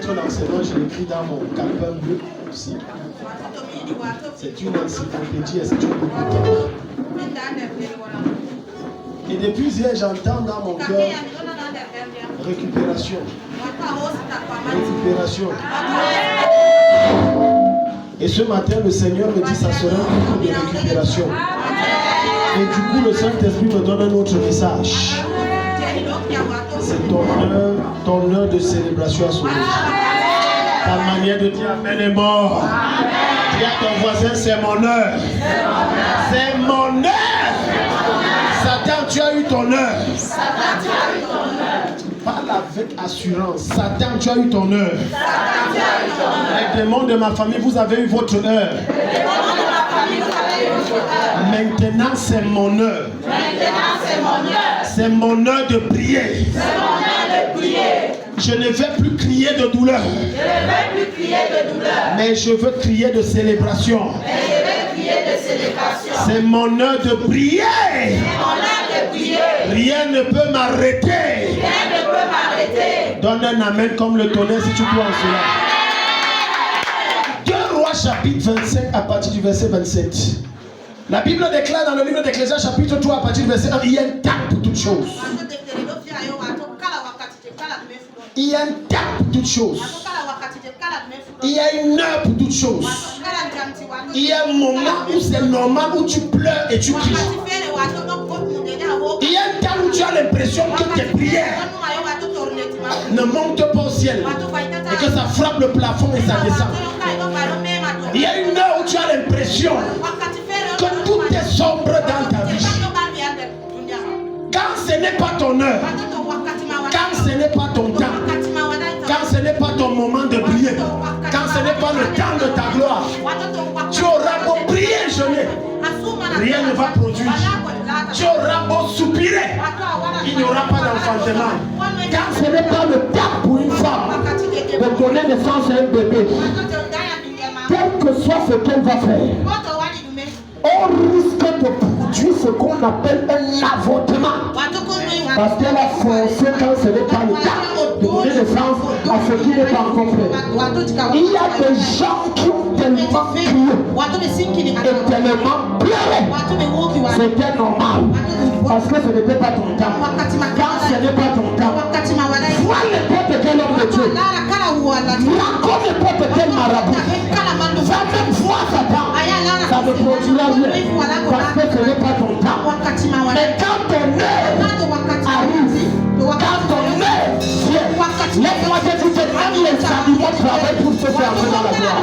titre d'enseignement, je l'écris dans mon calepin bleu aussi. C'est une encyclopédie et c'est une bibliothèque. Et depuis hier, j'entends dans mon cœur récupération. Récupération. Et ce matin, le Seigneur me dit ça sera un coup de récupération. Et du coup, le Saint-Esprit me donne un autre message. C'est ton heure de célébration à sauver. Ta manière de dire Amen est mort. Dis à ton voisin, c'est mon heure. C'est mon heure. Satan, tu as eu ton heure. Parle avec assurance. Satan, tu as eu ton heure. Les démons de ma famille, vous avez eu votre heure. Maintenant, c'est mon heure. C'est mon heure de prier. Je ne vais plus crier de douleur. Mais je veux crier de célébration. C'est mon heure de prier. Rien ne peut m'arrêter. Donne un amen comme le tonnerre si tu crois en cela. 2 Rois chapitre 25 à partir du verset 27. La Bible déclare dans le livre d'Ecclésiaste chapitre 3 à partir du verset 1, il y a un temps pour toutes choses. Il y a un temps pour toutes choses. Il y a une heure pour toutes choses. Il y a un moment où c'est normal, où tu pleures et tu cries. Il y a un temps où tu as l'impression que tes prières ne montent pas au ciel et que ça frappe le plafond et ça descend. Il y a une heure où tu as l'impression que tout est sombre dans ta vie. Quand ce n'est pas ton heure, quand ce n'est pas ton temps, quand ce n'est pas ton moment de prier, quand ce n'est pas le temps de ta gloire, tu auras beau prier et jeûner, rien ne va produire. Tu auras beau soupirer, il n'y aura pas d'enfantement. Quand ce n'est pas le temps pour une femme de donner naissance à un bébé, quel que soit ce qu'elle va faire, on risque de produire ce qu'on appelle un avortement. Parce qu'elle a forcé quand ce n'est pas le temps de donner naissance à ce qui n'est pas encore fait. Il y a des gens qui ont tellement crié et tellement pleuré. C'était normal. Parce que ce n'était pas ton temps. Quand ce n'est pas ton temps, vois n'importe quel homme de Dieu. Raconte n'importe quel marabout. Va même voir Satan. Ça ne produira rien. Parce que ce n'est pas ton temps. Mais quand ton heure arrive, quand ton heure vient, laisse-moi te dire que même les animaux travaillent pour se faire entrer dans la gloire.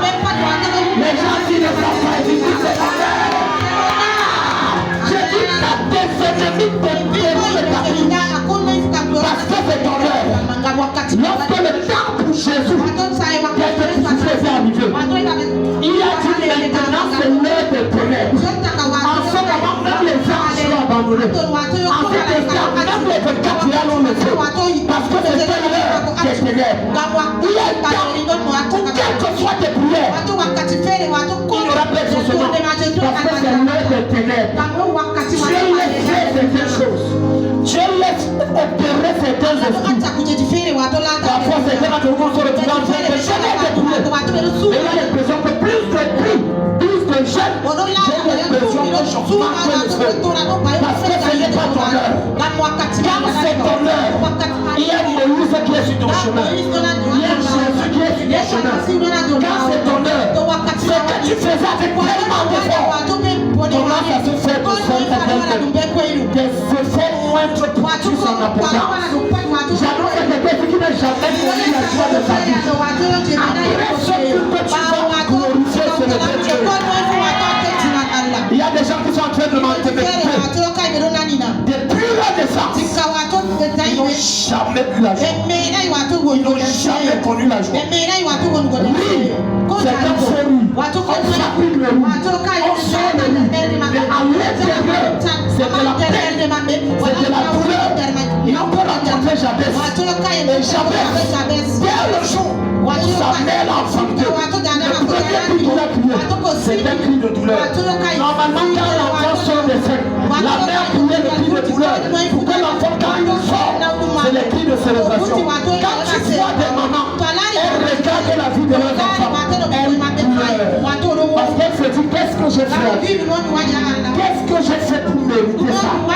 Les gens qui ne savent pas, ils disent c'est ton heure. Je dis à tes ennemis de démons de ta vie. Parce que c'est ton heure. Lorsque le temps pour Jésus, qu'est-ce qui se faisait arriver? Il a dit maintenant c'est l'heure de ténèbres. En ce moment, même les anges sont abandonnés. En ce temps, même les 24 heures ont le feu. Parce que c'est l'heure des ténèbres. Il y a un temps où quelles que soient tes prières, il n'y aura pas de changement. Parce que c'est l'heure des ténèbres. Dieu laisse faire certaines choses. Dieu laisse opérer certains esprits. Parfois, certains de vous se retrouvent en train de jamais de prier. Et là, il y a l'impression que plus de prix, plus de jeunes, j'ai l'impression que je marque le feu. Parce que ce n'est pas ton heure. Quand c'est ton heure, il y a Moïse qui est sur ton chemin. Il y a Jésus qui est sur ton chemin. Quand c'est ton heure, ce que tu faisais avec tellement d'efforts, comment ça se fait que des efforts moindres produisent en abondance. J'annonce à quelqu'un qui n'a jamais connu la joie de sa vie. Après ce que tu vas glorifier sur le Dieu. Il y a des gens qui sont en train de m'entendre. Depuis la naissance, ils n'ont jamais eu la joie. Ils n'ont jamais connu la joie. Oui, c'est un folie. On fabrique le loup. On sort le loup. Mais à l'intérieur, c'est de la peine. C'est de la douleur. Et on peut rencontrer Jabez. Et Jabez, dès le jour où sa mère l'a enfanté, le premier cri qu'il a crié, c'est un cri de douleur. Normalement, quand l'enfant sort des seins, la mère criait le cri de douleur. Pour que l'enfant, quand il sort, c'est le cri de célébration. Quand tu vois des mamans, elles j'ai fait? Qu'est-ce que j'ai fait pour mériter ça? Pourquoi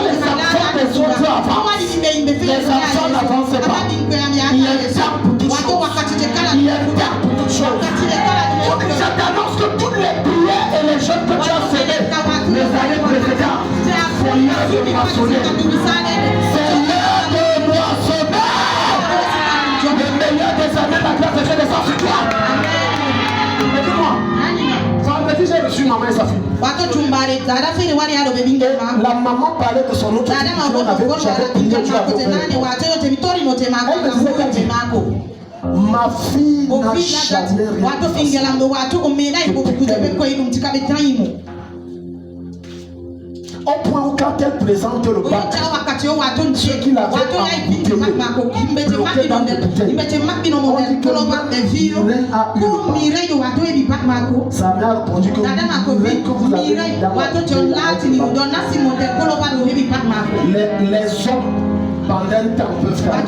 les enfants des autres avancent? Les enfants n'avancent pas. Il y a un temps pour toutes choses. Il y a un temps pour toutes choses. Je t'annonce que toutes les prières et les jeunes que tu as semés les années précédentes, c'est l'heure de moissonner. C'est l'heure de moissonner. Le meilleur des années, la grâce de Dieu descend sur toi. Écoute-moi. Vendredi, j'ai reçu maman et sa fille. La maman parlait de son autre fille. On avait prié, tu avais ma fille n'a jamais rien. Au point où quand elle présente le bac, ceux qui l'avaient embouteillé, bloqué dans des bouteilles, on dit que Mireille a eu le bac. Sa mère a répondu que Mireille que vous avez dans les hommes pendant un temps peuvent faire.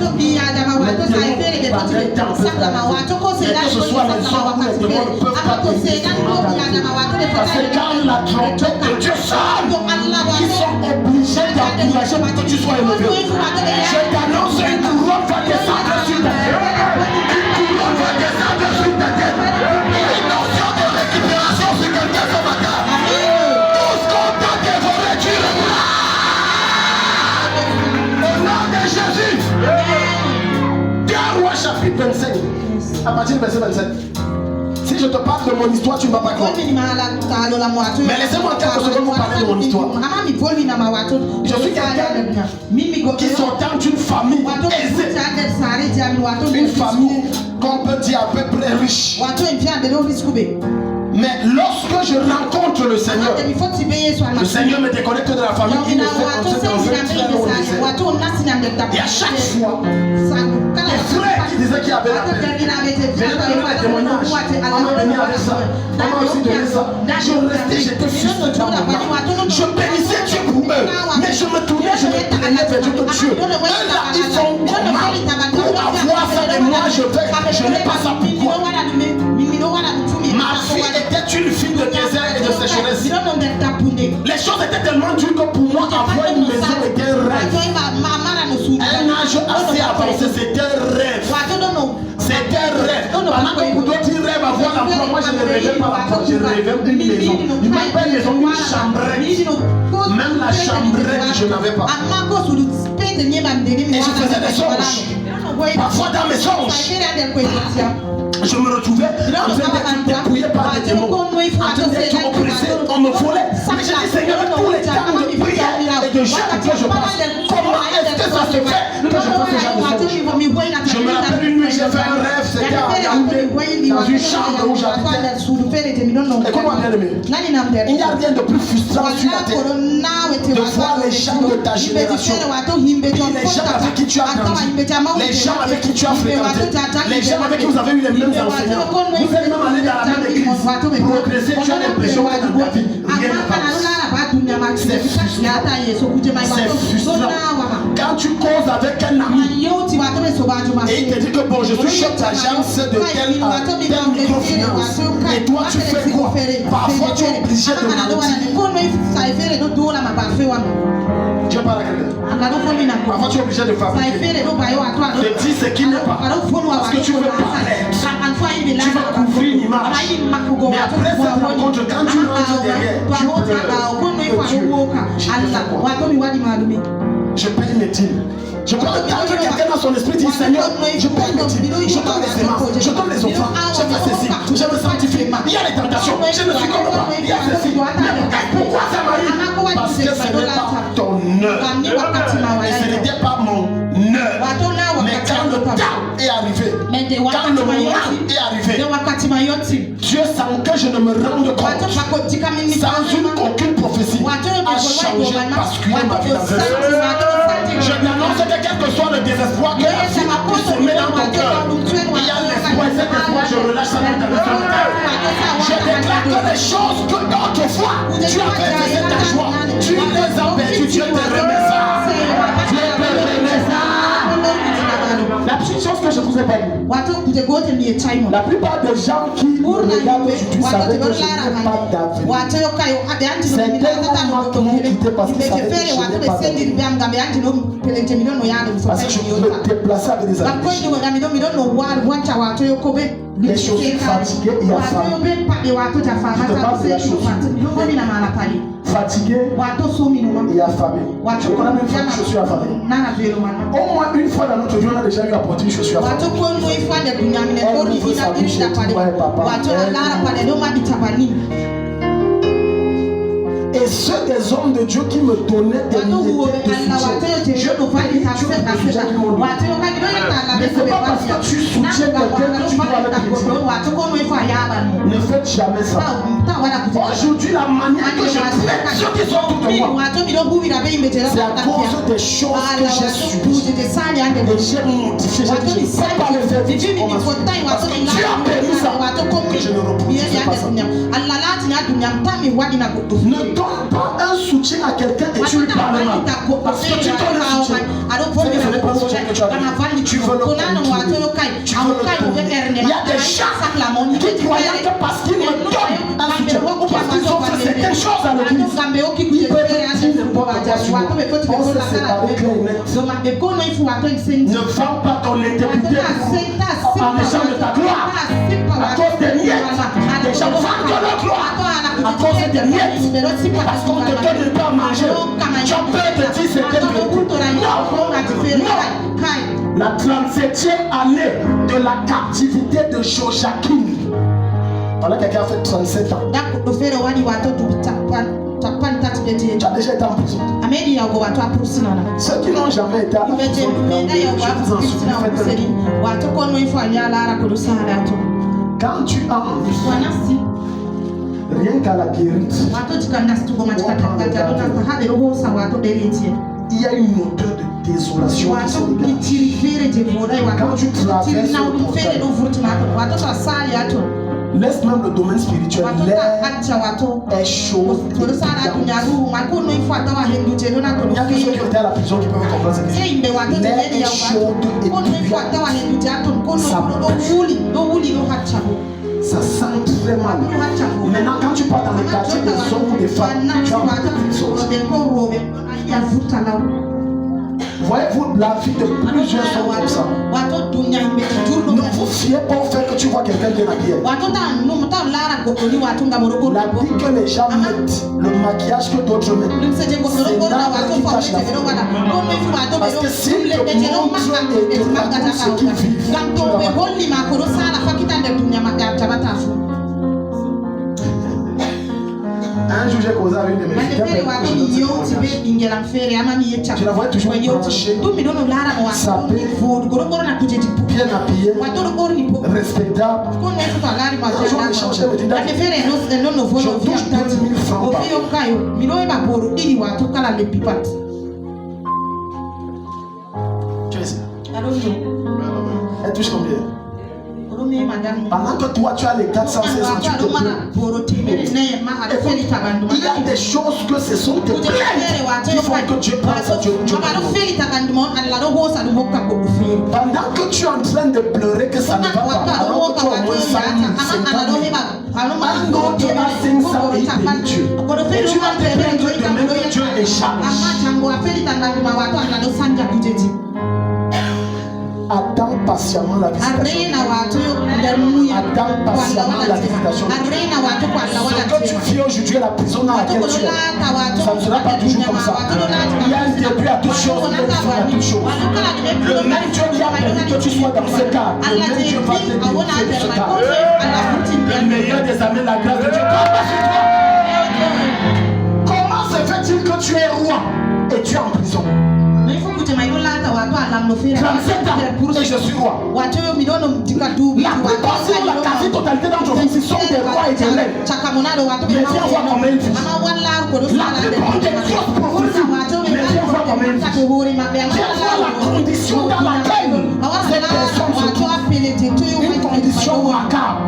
Que ce soit les hommes ou les démons ne peuvent pas tenir. Parce que quand la trompette de Dieu sonne, ils sont obligés d'encourager pour que tu sois élevé. Je t'annonce une couronne va descendre sur ta tête. Une couronne va descendre sur ta tête. Une notion de récupération sur quelqu'un ce matin. Tout ce qu'on t'a dévoré, tu le vois. Au nom de Jésus. 2 Rois chapitre 25. À partir du verset 27. Si je te parle de mon histoire, tu ne vas pas croire. Mais laissez-moi quelques secondes vous parler de mon histoire. Je suis quelqu'un qui sortant d'une famille aisée. Une famille qu'on peut dire à peu près riche. Mais lorsque je rencontre le Seigneur me déconnecte de la famille, il me fait entrer dans un très long désert. Et à chaque fois, des frères qui disaient qu'il y avait la paix, venaient donner des témoignages. Maman venait avec ça, maman aussi donnait ça. Je restais, j'étais frustré dans mon âme. Je bénissais Dieu pour eux, mais je me tournais, je me tournais vers Dieu de Dieu. Eux là, ils font comment pour avoir ça et moi je n'ai pas ça. Pourquoi? Ma fille était une fille de désert et de sécheresse. Les choses étaient tellement dures que pour moi, avoir une maison était un rêve. À un âge assez avancé, c'était un rêve. C'était un rêve. Pendant que pour d'autres, ils rêvent avoir l'emploi. Moi, je ne rêvais pas l'emploi, je rêvais d'une maison. Une maison, une chambrette. Même la chambrette, je n'avais pas. Et je faisais des songes. Parfois dans mes songes, je me retrouvais en train d'être dépouillé par des démons, en train d'être oppressé, on me volait. Mais j'ai dit, Seigneur, tous les temps de prière et de jeûne que je passe, comment est-ce que ça se fait que je fasse ce genre de choses? Je me rappelle une nuit, j'ai fait un rêve, c'était à Yaoundé, dans une chambre où j'habitais. Écoute-moi bien aimé, il n'y a rien de plus frustrant sur la terre de voir les gens de ta génération, les gens avec qui tu as grandi, les gens avec qui tu as fréquenté, les gens avec qui vous avez eu les mêmes enseignants. Vous allez même aller dans la même église, progresser, tu as l'impression que dans ta vie, rien ne passe. C'est frustrant. C'est frustrant. Quand tu causes avec un ami et il te dit que bon, je suis chef d'agence de telle microfinance et toi tu fais quoi? Parfois tu es obligé de mentir. Dieu parle à quelqu'un. Parfois tu es obligé de fabriquer. De dire ce qui n'est pas. Parce que tu veux paraître. Tu vas couvrir une image. Mais après cette rencontre, quand tu rentres derrière, tu pleures. Je paye mes dîmes. Je peux entendre quelqu'un dans son esprit dire Seigneur, je paye mes dîmes, je donne les semences, je donne les enfants, je fais ceci, je me sanctifie. Il y a les tentations, je ne suis comme pas. Il y a ceci. Mais pourquoi ça m'arrive? Parce que ce n'est pas ton œuvre. Et ce n'était pas mon œuvre. Mais quand le temps est arrivé, quand le moment est arrivé, Dieu sans que je ne me rende compte, sans aucune prophétie, a changé, basculé ma vie dans un sens. Je t'annonce que quel que soit le désespoir que la vie a pu semer dans ton cœur, il y a l'espoir et cet espoir, je relâche ça dans ta vie. Je déclare que les choses que d'autrefois tu avais fait ta joie, tu les as perdues, Dieu te remet ça. Dieu te remet ça. La petite chose que que je vous ai pas dit. La plupart des gens qui regardent aujourd'hui savaient que je n'ai pas d'avenir. C'est tellement qui m'ont quitté parce qu'ils savaient que je n'ai pas d'avenir. Parce que je me déplaçais avec des amis. Les chaussures fatiguées et affamées. Je te parle de la chaussure. Fatigué et affamé. Je connais même une chaussure affamée. Au moins une fois dans notre vie, on a déjà eu à porter une chaussure affamée. Elle veut s'habiller chez toi et papa. Et ceux des hommes de Dieu qui me donnaient des milliers de soutien, je ne vais pas dire que je m'ont donné. Mais ce n'est pas parce que tu soutiens quelqu'un que tu dois le critiquer. Ne faites jamais ça. Aujourd'hui, la manière que je traite ceux qui sont autour de moi, c'est à cause des choses que j'ai subies. Et j'ai modifié, j'ai dit, je ne peux pas les faire vite. Parce que Dieu a permis ça, que je ne reproduise pas ça. Ne donne pas un soutien à quelqu'un et tu lui parles mal. Parce que tu donnes un soutien. Ce n'est pas un soutien que tu as donné. Tu veux le contrôler. Tu veux le contrôler. Il y a des gens qui croient que parce qu'ils me donnent un soutien ou parce qu'ils ont fait certaines choses à l'église, ils peuvent dire n'importe quoi sur moi. On s'est séparés clair et net. Ne vends pas ton intégrité en échange de ta gloire. À cause des miettes, des gens vendent leur gloire. À cause des miettes, parce qu'on te donne pas à manger. Tu peux te dire c'est non. La 37e année de la captivité de Joachim. Voilà, quelqu'un a fait 37 ans. Tu as déjà été en prison. Ceux qui n'ont jamais été en prison, je vous en supplie, quand tu entres, rien qu'à la guérite, il y a une odeur de désolation qui se dégage. Quand tu traverses laisse même le domaine spirituel, l'air est chaud. Il y a que ceux qui étaient à la prison qui peuvent comprendre ce que c'est. L'air est chaud et ça sent très mal. Maintenant, quand tu pars dans les quartiers des hommes ou des femmes, tu as une chose. Voyez-vous la vie de plusieurs sont comme ça. Ne vous fiez pas au fait que tu vois quelqu'un bien habillé. L'habit que les gens mettent, le maquillage que d'autres mettent, c'est là qui cache la foi. Parce que s'ils te montrent et te racontent ce qu'ils vivent, un jour j'ai causé avec une de mes filles. Je la voyais toujours branchée, sapée, bien habillée, respectable. Un jour j'ai changé, elle me dit, je touche 10 000 francs par mois. Tu es ici? Elle touche combien? Pendant que toi tu as les 416 ans, tu te plains. Il y a des choses que ce sont tes plaintes qui font que Dieu pense à Dieu. Pendant que tu es en train de pleurer que ça ne va pas, alors que tu as au moins 100 000, 50 000, un autre a 500 et il bénit Dieu. Et tu vas te plaindre de même que Dieu échappe. Attends patiemment la visitation. Attends patiemment la visitation. Ce que tu vis aujourd'hui à la prison dans laquelle tu es, ça ne sera pas toujours comme ça. Il y a un début à toute chose, il y a une fin à toute chose. Le même Dieu qui a permis que tu sois dans ce cas, le même Dieu va te délivrer de ce cas. Le meilleur des amis, la grâce de Dieu. Comment se fait-il que tu es roi et tu es en prison? 37 ans et je suis roi. La plupart, sinon la quasi-totalité d'entre vous, ce sont des rois et des reines. Mais viens voir comment ils vivent. La plupart des grosses prophéties, mais viens voir comment ils vivent. Viens voir la condition dans laquelle cette personne se trouve. Une condition macabre.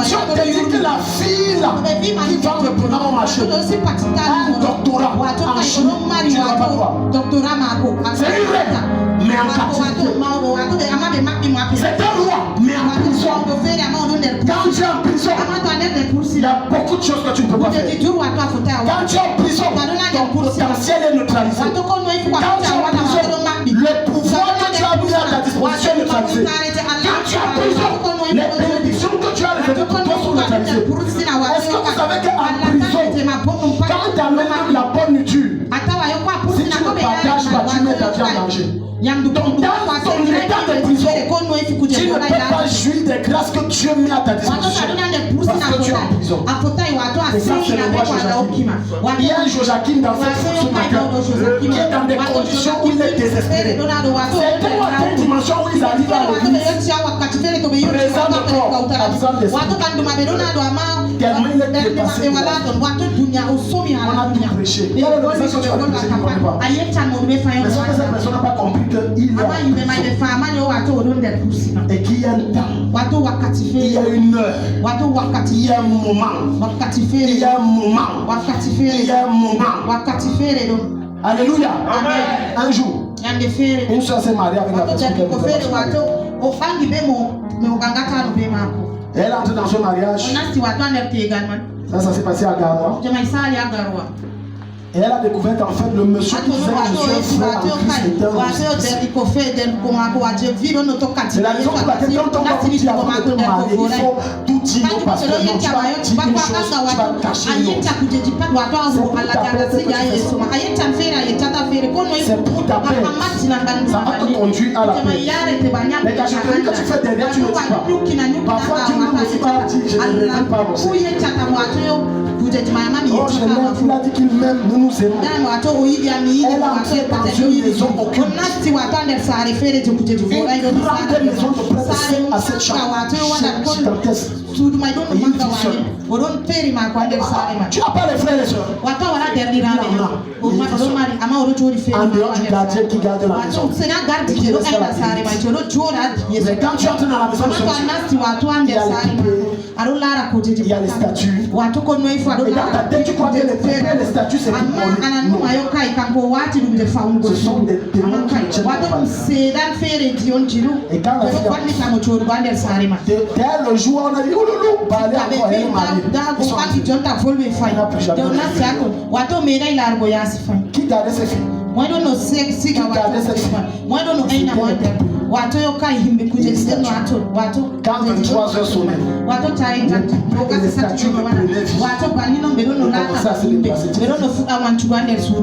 Si on te dit que la fille là, qui vend le programme au marché, a un doctorat en Chine, tu ne vas pas voir. C'est une règle, mais en captivité. C'est un roi, mais en prison. Quand tu es en prison, il y a beaucoup de choses que tu ne peux pas faire. Quand tu es en prison, ton potentiel est neutralisé. Quand tu es en prison, le pouvoir que tu as mis à ta disposition est neutralisé. Quand tu es en prison, les bénédictions que tu as les effets pour toi sont neutralisées. Est-ce que vous savez qu'en prison, quand tu amènes la bonne nourriture, si tu ne partages pas, tu mets ta vie en danger. Donc dans ton état de prison, tu ne peux pas jouir des grâces que Dieu met à ta disposition parce que tu es en prison. Et ça c'est le roi Joachim. Il y a un Joachim dans ce matin qui est dans des conditions où il est désespéré. C'est une dimension où ils arrivent à l'église. Présent de corps, absent d'esprit. Tellement il est dépassé. On a tout prêché. Il y a le message que tu as prêché, tu ne connais pas. Mais sauf que cette personne n'a pas compris qu'il y a et qu'il y a un temps, il y a une heure, il y a un moment, il y a un moment, il y a un moment. Alléluia. Un jour, une soeur s'est mariée avec la personne qu'elle voulait. Elle est entrée dans ce mariage. Ça s'est passé à Garoua. Et elle a découvert qu'en fait le monsieur qui disait que je suis un frère en Christ était un c'est la raison pour laquelle quand on va vous dire avant de te marier, il faut tout dire au pasteur. Non, tu vas dire une chose, tu vas cacher une autre. C'est pour ta paix. Ça va te conduire à la paix. Les cacheteries que tu fais derrière, tu ne dis pas. Parfois tu ne dis pas, je ne l'aime pas mon Seigneur. Oh, je l'aime, il a dit qu'il m'aime, nous nous aimons. Elle a entré dans une maison occulte. Une grande maison de près de 5 à 7 chambres. Gigantesque. Et il vit seul. Tu n'as pas les frères et les soeurs. Il en a. En dehors du gardien qui garde la maison. Mais quand tu entres dans la maison de celui-ci, il y a les statues. Et dans ta tête, tu crois que les statues, c'est pour non. Ce sont des démons qui tiennent la et quand la fille dès le jour, on a dit, oh loulou, bah allez encore, elle est mariée. Ils sont mariés. Il n'a plus jamais de filles. Qui gardait ses filles? Qui gardait ses filles? Quand 23h sonnait, les statues me prenaient vie.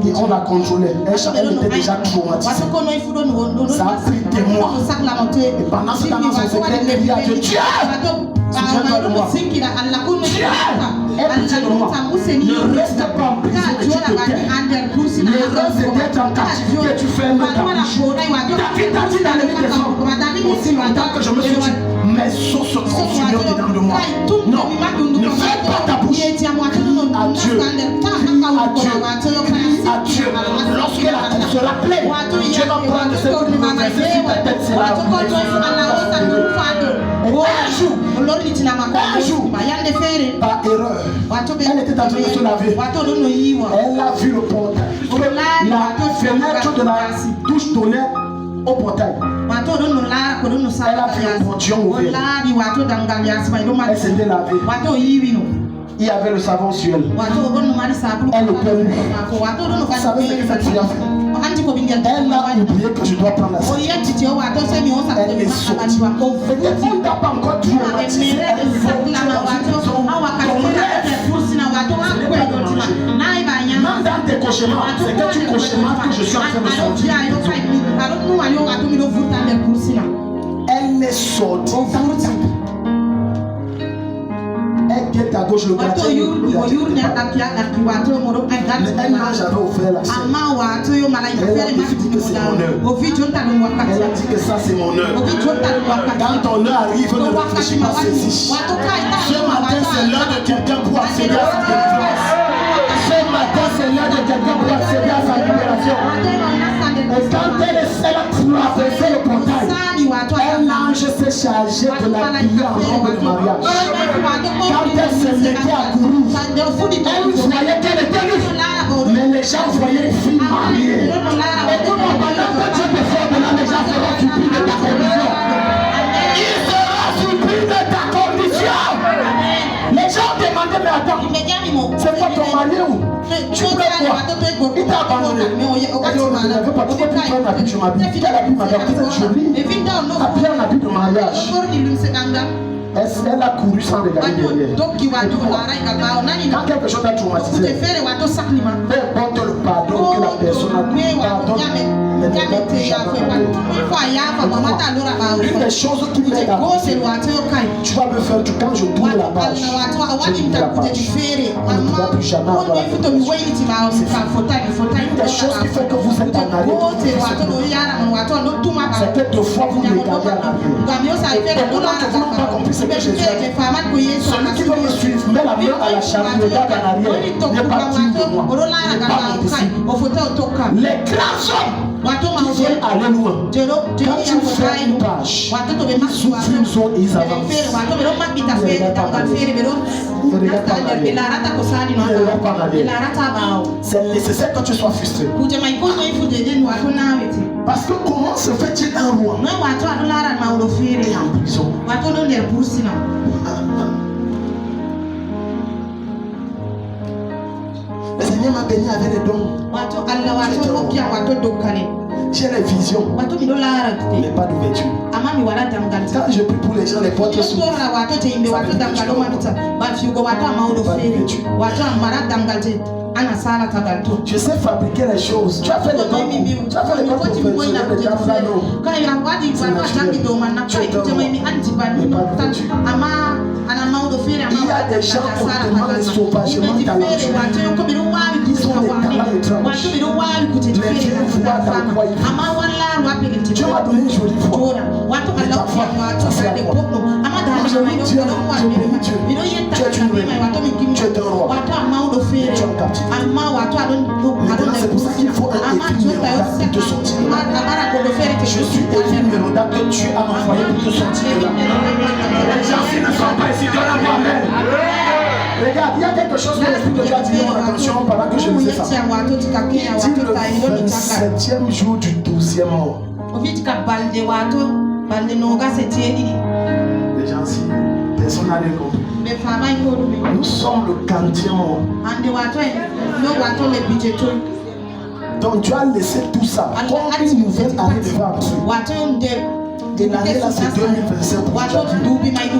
Et on la contrôlait. Elle était déjà traumatisée. Ça a pris des mois. Et pendant ce temps, son secret, elle dit à Dieu, Dieu, souviens-toi de moi. Dieu, aie pitié de moi. Ne reste pas en prison et tu te tais. L'erreur, c'est d'être en captivité et tu fermes ta bouche. David a dit dans les livres des hommes, aussi longtemps que je me suis dit, mes os se consument dedans de moi. Non, ne fais pas ta bouche. Crie à Dieu. Crie à Dieu. Lorsque la cour sera pleine, Dieu va prendre cette cour et verser sur ta tête. C'est là où un jour, par erreur, elle était en train de se laver. Elle a vu le portail. La fenêtre de la douche donnait au portail. Elle a vu le portillon ouvert. Elle s'était lavée. Il y avait le savon sur elle. Elle était nue. Vous savez ce que cette fille a fait? Elle a oublié que je dois prendre la selle. Elle est sortie. Peut-être qu'on ne t'a pas encore traumatisé. Elle est sortie dans ton rêve. Même dans tes cauchemars, c'est que tu cauchemars que je suis en train de sortir. Elle est sortie. Elle guette à gauche le gardien. Elle n'a jamais offert la selle. Elle a dit que c'est mon heure. Elle a dit que ça c'est mon heure. Quand ton heure arrive, ne réfléchis pas, saisis. Ce matin, c'est l'heure de quelqu'un pour accéder à sa délivrance. Ce matin, c'est l'heure de quelqu'un pour accéder à sa libération. Et quand elle a traversé le portail, ange s'est chargé de l'habiller en robe de mariage. Quand elle se mettait à courir, elle voyait qu'elle était nue. Mais les gens voyaient une fille mariée. Et pendant que Dieu te forme là, les gens seront surpris de ta condition. Ils seront surpris de ta condition. Les gens demandaient, mais attends, c'est quoi ton mari où? Tu voulais quoi? Il t'a abandonné. Il ne veut pas. Pourquoi tu prends un habit de mariage? Quel habit de mariage? Vous êtes jolie. Après un habit de mariage. Elle a couru sans regarder derrière. Quand quelque chose t'a traumatisé, peu importe le pardon que la personne a donné, une des choses qui m'aide à tu vas me faire du quand je tourne la page. Je ne pourrai plus jamais avoir la une des choses qui fait que vous êtes en arrière, c'est que deux fois vous regardez en arrière. Et pendant que vous n'avez pas compris ce que Jésus a dit, celui qui veut me suivre, met la main à la charge, regarde en arrière, n'est pas digne de moi, n'est pas mon disciple. Les grands hommes qui veulent aller loin, quand tu fais une page, ils souffrent une zone et ils avancent. C'est nécessaire que tu sois frustré. Parce que comment se fait-il un roi en prison? Le Seigneur m'a béni avec les dons. J'ai les visions, mais pas d'ouverture. Quand je prie pour les gens, les portes s'ouvrent. Je sais fabriquer les choses. Tu as fait les dons. Tu as fait les dons professionnels. Il y a des gens qui demandent les sauvagements talentueux. Ils ont des talents étranges. Les vieux voient dans quoi ils vivent. Dieu m'a donné une jolie voix. Mais parfois, ça c'est à moi. Je bénis Dieu. Tu es une reine. Tu es un roi. Tu es un captif. Maintenant, c'est pour ça qu'il faut un Évil Mérodach pour te sortir de là. Je suis Évil Mérodach que tu as envoyé pour te sortir de là. Les gens qui ne sont pas ici, donne à moi-même. Regarde, il y a quelque chose que l'Esprit de Dieu a dit mon attention pendant que je lisais ça. Il dit le 27e jour du 12e mois. Les gens ici, personne n'a rien compris. Nous sommes le 40e mois. Donc tu as laissé tout ça. Comme une nouvelle année devant toi. Et l'année là c'est 2025 pour Jackie.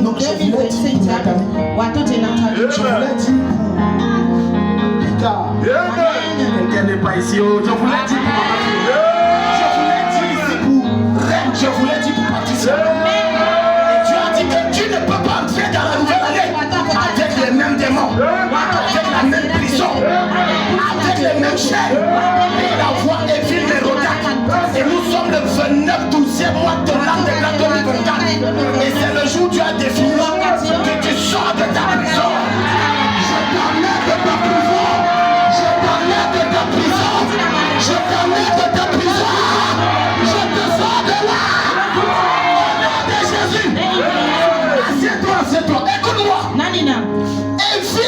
Donc je voulais dire pour Nathalie. Je voulais dire pour Pita. Quelqu'un n'est pas ici. Je voulais dire pour Maman. Je voulais dire ici pour Reine. Je voulais dire pour Patricia. Et tu as dit que tu ne peux pas entrer dans la nouvelle année avec les mêmes démons, avec la même prison, avec les mêmes chaînes. Et la voix est Évil Mérodach. Et nous sommes le 29 12e mois de l'an de l'an 2024. Et c'est le jour où tu as défini que tu sors de ta prison. Je t'enlève de ta prison. Je t'enlève de ta prison. Je t'enlève de ta prison. Je te sors de là. Au nom de Jésus. Assieds-toi, assieds-toi. Écoute-moi.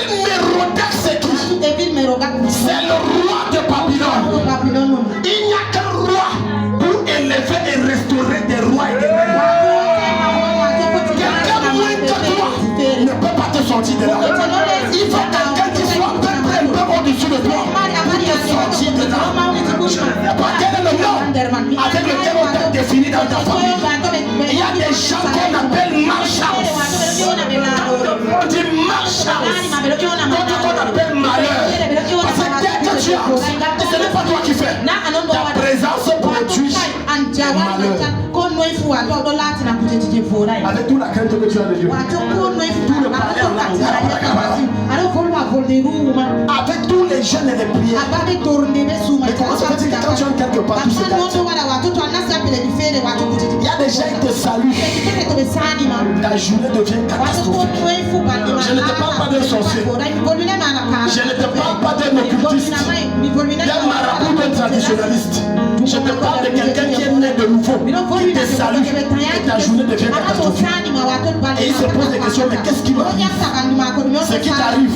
Évil Mérodach, c'est qui? C'est le roi de Babylone. Il n'y a qu'un roi pour élever et restaurer des rois et des reines. Quelqu'un moins que toi ne peut pas te sortir de là. Il faut quelqu'un qui soit un peu au-dessus de toi pour te sortir de là. Je ne sais pas quel est le nom avec lequel on t'a défini dans ta famille. Il y a des gens qu'on appelle malchance. On dit malchance. D'autres qu'on appelle malheur. Parce que dès que tu as, ce n'est pas toi qui fais. Ta présence produit malheur. Avec toute la crainte que tu as de Dieu. Tout le palais en langue. Avec tous les jeûnes et les prières. Mais comment ça veut dire que quand tu es quelque part, tout se gâte? Il y a des gens qui te saluent. Ta journée devient catastrophique. Je ne te parle pas d'un sorcier. Je ne te parle pas d'un occultiste. D'un marabout, d'un traditionnaliste. Je te parle de quelqu'un qui est né de nouveau. Qui salut et ta journée devient catastrophique. Et il se pose des questions, mais qu'est-ce qui m'arrive? Ce qui t'arrive,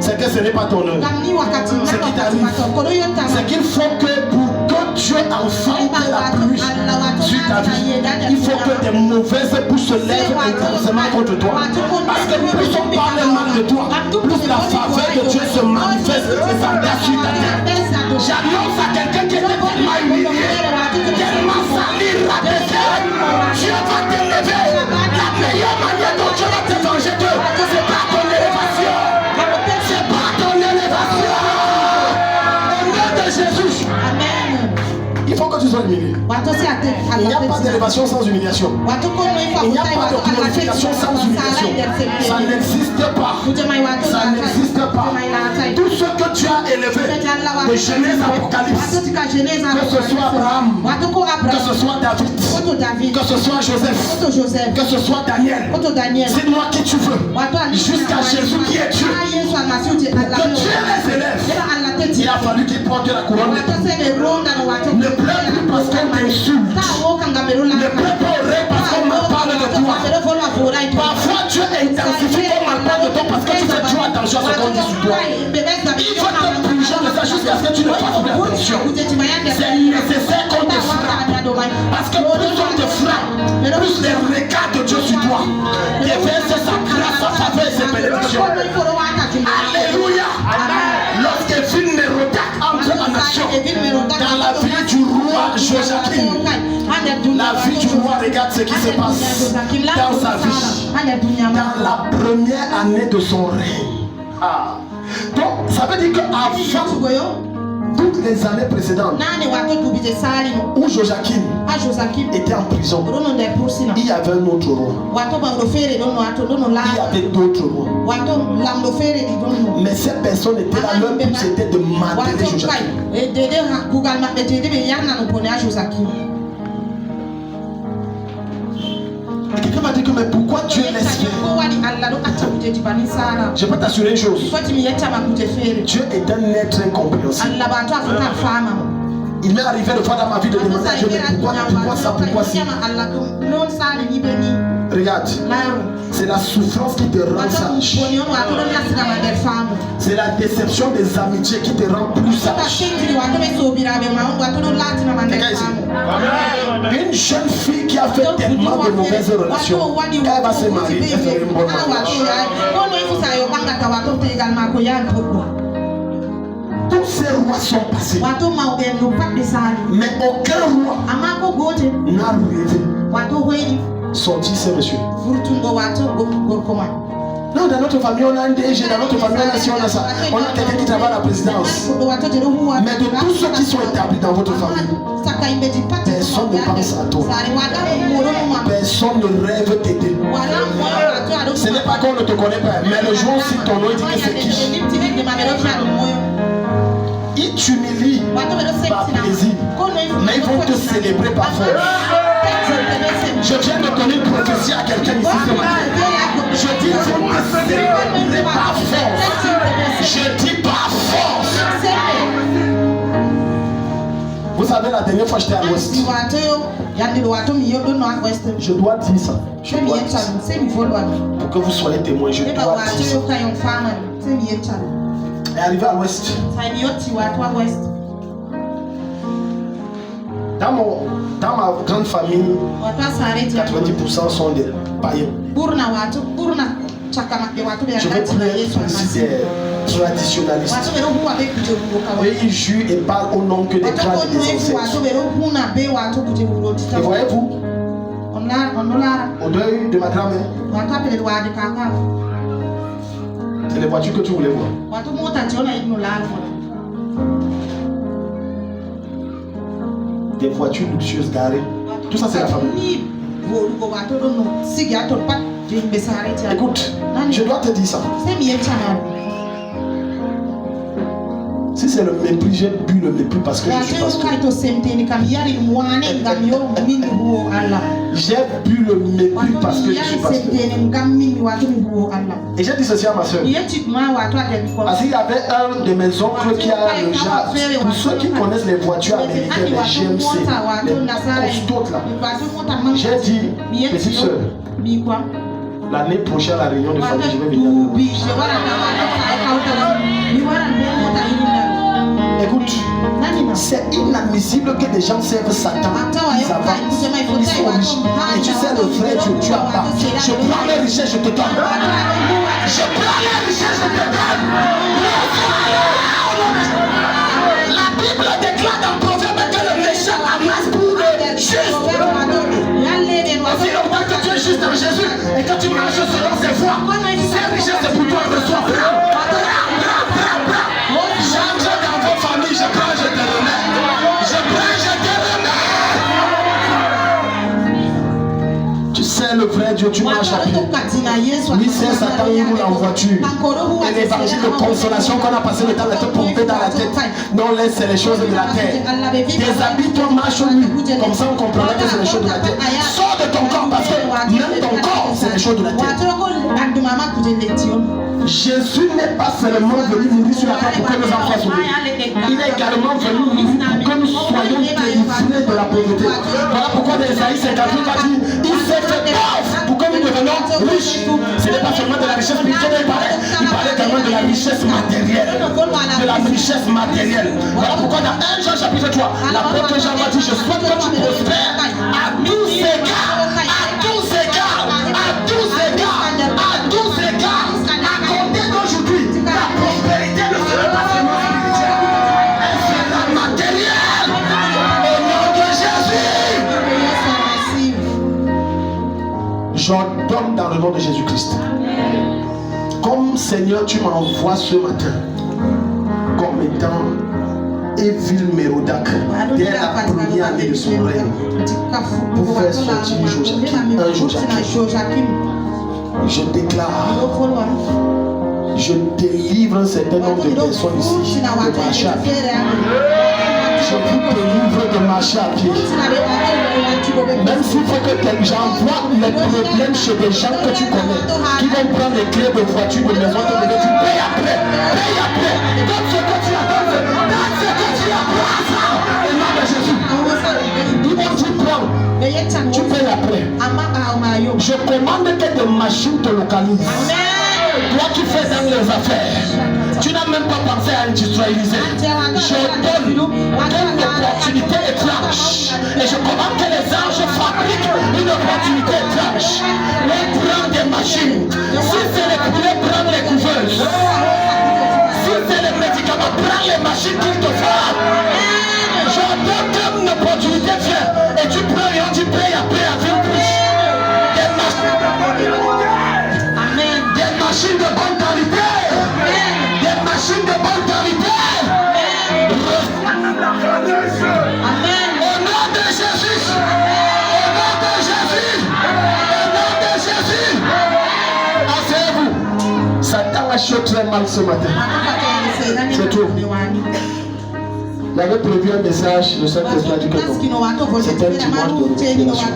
c'est que ce n'est pas ton heure. Ce qui t'arrive, c'est qu'il faut que pour que Dieu enfante la pluie sur ta vie, il faut que tes mauvaises bouches se lèvent intensément contre toi. Parce que plus on parle mal de toi, plus la faveur de Dieu se manifeste et s'engage sur ta tête. J'annonce à quelqu'un qui était tellement humilié, tellement sali, rabaissé, Dieu va t'élever. La meilleure manière dont Dieu va te venger d'eux, c'est par ton élévation. C'est par ton élévation. Au nom de Jésus. Amen. Il faut que tu sois humilié. Il n'y a pas d'élévation sans humiliation. Il n'y a pas de glorification sans humiliation. Ça n'existe pas. Ça n'existe pas. Tout ce que tu as élevé de Genèse Apocalypse, que ce soit Abraham, que ce soit David, que ce soit Joseph, que ce soit Daniel, c'est moi qui tu veux. Jusqu'à Jésus qui est Dieu. Pour que Dieu les élève, il a fallu qu'il porte la couronne. Ne pleure plus parce qu'on t'insulte. Ne pleure pas au rêve parce qu'on me parle de toi. Parfois Dieu intensifie qu'on me parle de toi parce que tu fais toujours attention à ce qu'on dit sur toi. Il faut te purger de ça jusqu'à ce que tu ne fasses plus attention. C'est nécessaire qu'on te frappe. Parce que plus on te frappe, plus les regards de Dieu sur toi déverse sa grâce, sa faveur et ses bénédictions. Alléluia. Lorsque Vilmérodac entre en action dans la vie du roi Joachim, la vie du roi, regarde ce qui se passe dans sa vie, dans la première année de son règne. Donc, ça veut dire qu'avant toutes les années précédentes où Joachim était en prison, il y avait un autre roi. Il y avait d'autres rois. Mais ces personnes étaient là, leur but c'était de mater Joachim. Quelqu'un m'a dit que mais pourquoi Dieu laisse faire? Je peux t'assurer une chose. Dieu est un être incompréhensible. Il m'est arrivé de fois dans ma vie de demander à Dieu mais pourquoi ça, pourquoi si? Regarde, c'est la souffrance qui te rend sage. C'est la déception des amitiés qui te rend plus sage. Une jeune fille qui a fait tellement de mauvaises relations, elle va se marier, elle fait une bonne mariage. Tous ces rois sont passés, mais aucun roi n'a rêvé sortir ces messieurs. Non, dans notre famille, on a un DG, dans notre famille, on a ci, on a ça. On a quelqu'un qui travaille à la présidence. Mais de tous ceux qui sont établis dans votre famille, personne ne pense à toi. Personne ne rêve t'aider. Ce n'est pas qu'on ne te connaît pas, mais le jour où c'est ton nom, il dit que c'est qui. Ils t'humilient par plaisir, mais ils vont te célébrer par force. Je viens de donner une prophétie à quelqu'un ici ce matin. Je dis, vous me célébrez par force. Je dis par force. Vous savez, la dernière fois j'étais à l'ouest. Je dois dire ça. Je dois dire ça. Pour que vous soyez témoins, je dois dire ça. Et arrivé à l'ouest. Dans ma grande famille, 90% sont des païens. Je vais dire aussi des traditionnalistes. Et ils jurent et parlent au nom que des grands et des ancêtres. Et voyez-vous, au deuil de ma grand-mère, c'est les voitures que tu voulais voir. Des voitures luxueuses garées. Tout ça, c'est la famille. Écoute, je dois te dire ça. Si c'est le mépris, j'ai bu le mépris parce que je suis pasteur. J'ai bu le mépris parce que je suis pasteur. Et j'ai dit ceci à ma soeur. Parce qu'il y avait un de mes oncles qui a le genre. Pour ceux qui connaissent les voitures américaines, les GMC, les costauds là. J'ai dit, petite soeur, l'année prochaine à la réunion de famille, je vais venir. Écoute, c'est inadmissible que des gens servent Satan. Ils avancent, ils sont riches. Et tu sais, le vrai Dieu, tu as pas. Je prends les richesses, je te donne. Je prends les richesses, je te donne. La Bible déclare dans Proverbe que le méchant amasse pour le juste. Si le roi que tu es juste en Jésus et que tu marches selon ses voies, ces richesses c'est pour toi, reçois. J'entre dans vos familles, je prends, je te remets. Je prends, je te remets. Tu sais le vrai Dieu, tu marches à pied. Oui, c'est Satan, il roule en voiture. Et l'évangile de consolation qu'on a passé le temps de te pomper dans la tête. Non, laisse, c'est les choses de la terre. Déshabille-toi, marche au nu. Comme ça, on comprendra que c'est les choses de la terre. Sors de ton corps parce que même ton corps, c'est les choses de la terre. Jésus n'est pas seulement venu mourir sur la croix pour que nos enfants soient sauvés. Il est également venu mourir pour que nous soyons délivrés de la pauvreté. Voilà pourquoi dans Isaïe 58 a dit, il s'est fait pauvre pour que nous devenions riches. Ce n'est pas seulement de la richesse spirituelle, il parlait également de la richesse matérielle. De la richesse matérielle. Voilà pourquoi dans 1 Jean chapitre 3, l'apôtre Jean va dire, je souhaite que tu prospères à tous égards, à tous égards, à tous égards, à tous égards. Aujourd'hui, la prospérité ne sera pas seulement spirituelle, elle sera matérielle. Au nom de Jésus. J'ordonne dans le nom de Jésus-Christ. Comme Seigneur, tu m'envoies ce matin comme étant Évil Mérodach dès la première année de son règne pour faire sortir un Joachim. Je déclare, je délivre un certain nombre de personnes ici de marcher à pied. Je vous délivre de marcher à pied. Même s'il faut que j'envoie les problèmes chez des gens que tu connais, qui vont prendre les clés de voiture, de maison, de maison, tu payes après, paye après. Donne ce que tu as, donne ce que tu as, prends au nom de Jésus. Ils vont tout prendre, tu payes après. Je commande que des machines te localisent. Toi qui fais dans les affaires, tu n'as même pas pensé à industrialiser. Je donne une opportunité étrange. Et je commande que les anges fabriquent une opportunité étrange. On prend des machines. Si c'est les poulets, prends les couveuses. Si c'est les médicaments, prends les machines qu'il te faut. Je donne comme une opportunité vient. Et tu prends et on dit paye après à faire plus. Des machines de bonne qualité. Des machines de bonne qualité. Amen. Au nom de Jésus. Au nom de Jésus. Au nom de Jésus. Asseyez-vous. Satan a chaud très mal ce matin. C'est tout. Il avait prévu un message, le Saint-Esprit a dit que non. C'était un dimanche de révélation.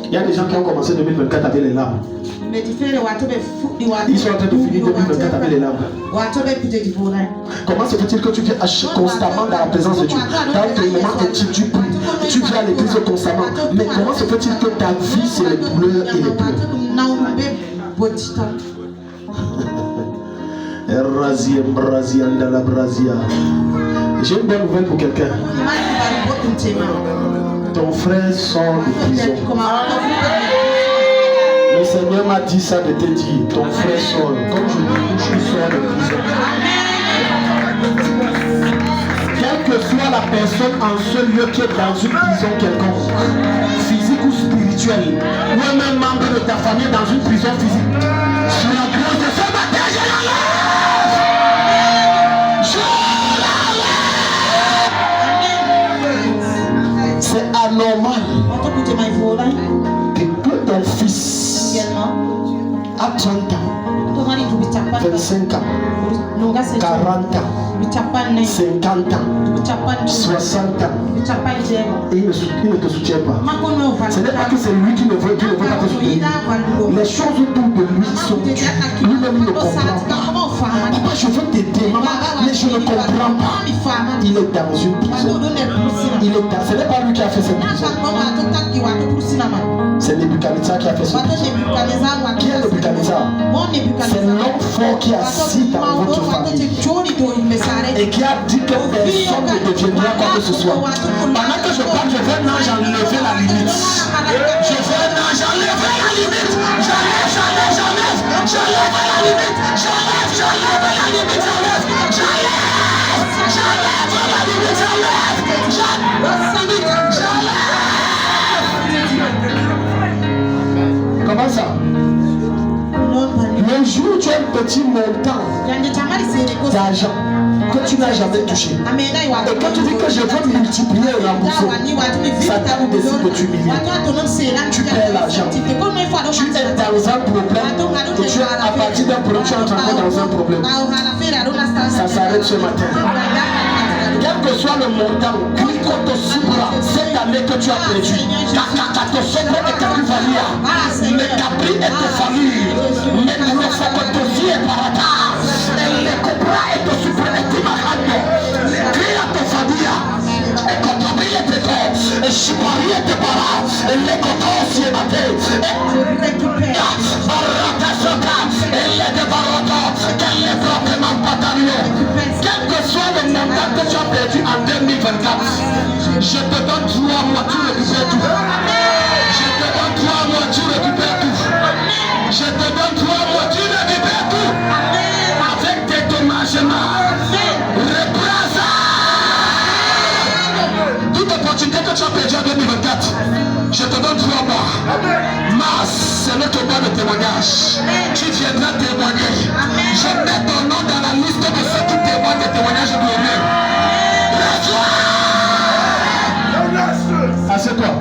Il y a des gens qui ont commencé 2024 avec les larmes. Ils sont en train de finir 2024 avec les larmes. Comment se fait-il que tu viens constamment dans la présence de Dieu? Dans tes moments intimes, tu pries, tu viens à l'église constamment. Mais comment se fait-il que ta vie c'est les pleurs et les pleurs? J'ai une bonne nouvelle pour quelqu'un. Ton frère sort de prison. Le Seigneur m'a dit ça de te dire, ton frère sort. Comme je dis, tu sors de prison. Quelle que soit la personne en ce lieu qui est dans une prison quelconque, physique ou spirituelle, ou même membre de ta famille dans une prison physique, sur la grâce de ce matin, je l'enlève. C'est anormal que ton fils à 30 ans, 25 ans, 40 ans, 50 ans, 60 ans, et il ne te soutient pas. Ce n'est pas que c'est lui qui ne veut pas te soutenir. Les choses autour de lui sont dures. Lui-même ne comprend pas. Papa, je veux t'aider, maman, mais je ne comprends pas. Il est dans une prison. Ce n'est pas lui qui a fait cette prison. C'est Nebuchadnezzar qui a fait cette prison. Qui est Nebuchadnezzar? C'est l'homme fort qui est assis dans votre famille et qui a dit que personne ne deviendra quoi que ce soit. Pendant que je parle, je veux un ange enlever la limite. Je veux un ange enlever la limite. J'enlève la limite. J'enlève la limite. J'enlève la limite. Comment ça? Le jour où tu as un petit montant d'argent que tu n'as jamais touché et que tu dis que je veux multiplier et rembourser, Satan décide de t'humilier. Tu perds l'argent. Tu es dans un problème et tu es à partir d'un problème, tu es entré dans un problème. Ça s'arrête ce matin. Quel que soit le montant, cette année que tu as perdu, quel que soit le montant que tu as perdu en 2024, je te donne 3 mois, tu récupères tout. Je te donne 3 mois, tu récupères tout. Je te donne 3 mois, tu récupères tout. Avec tes dommagements, reprends toute opportunité que tu as perdu en 2024. Je te donne 3 mois. Mars, c'est notre mois de témoignage. Tu viendras témoigner. Je mets ton nom dans la liste de ceux qui témoignent des témoignages glorieux. Assieds-toi.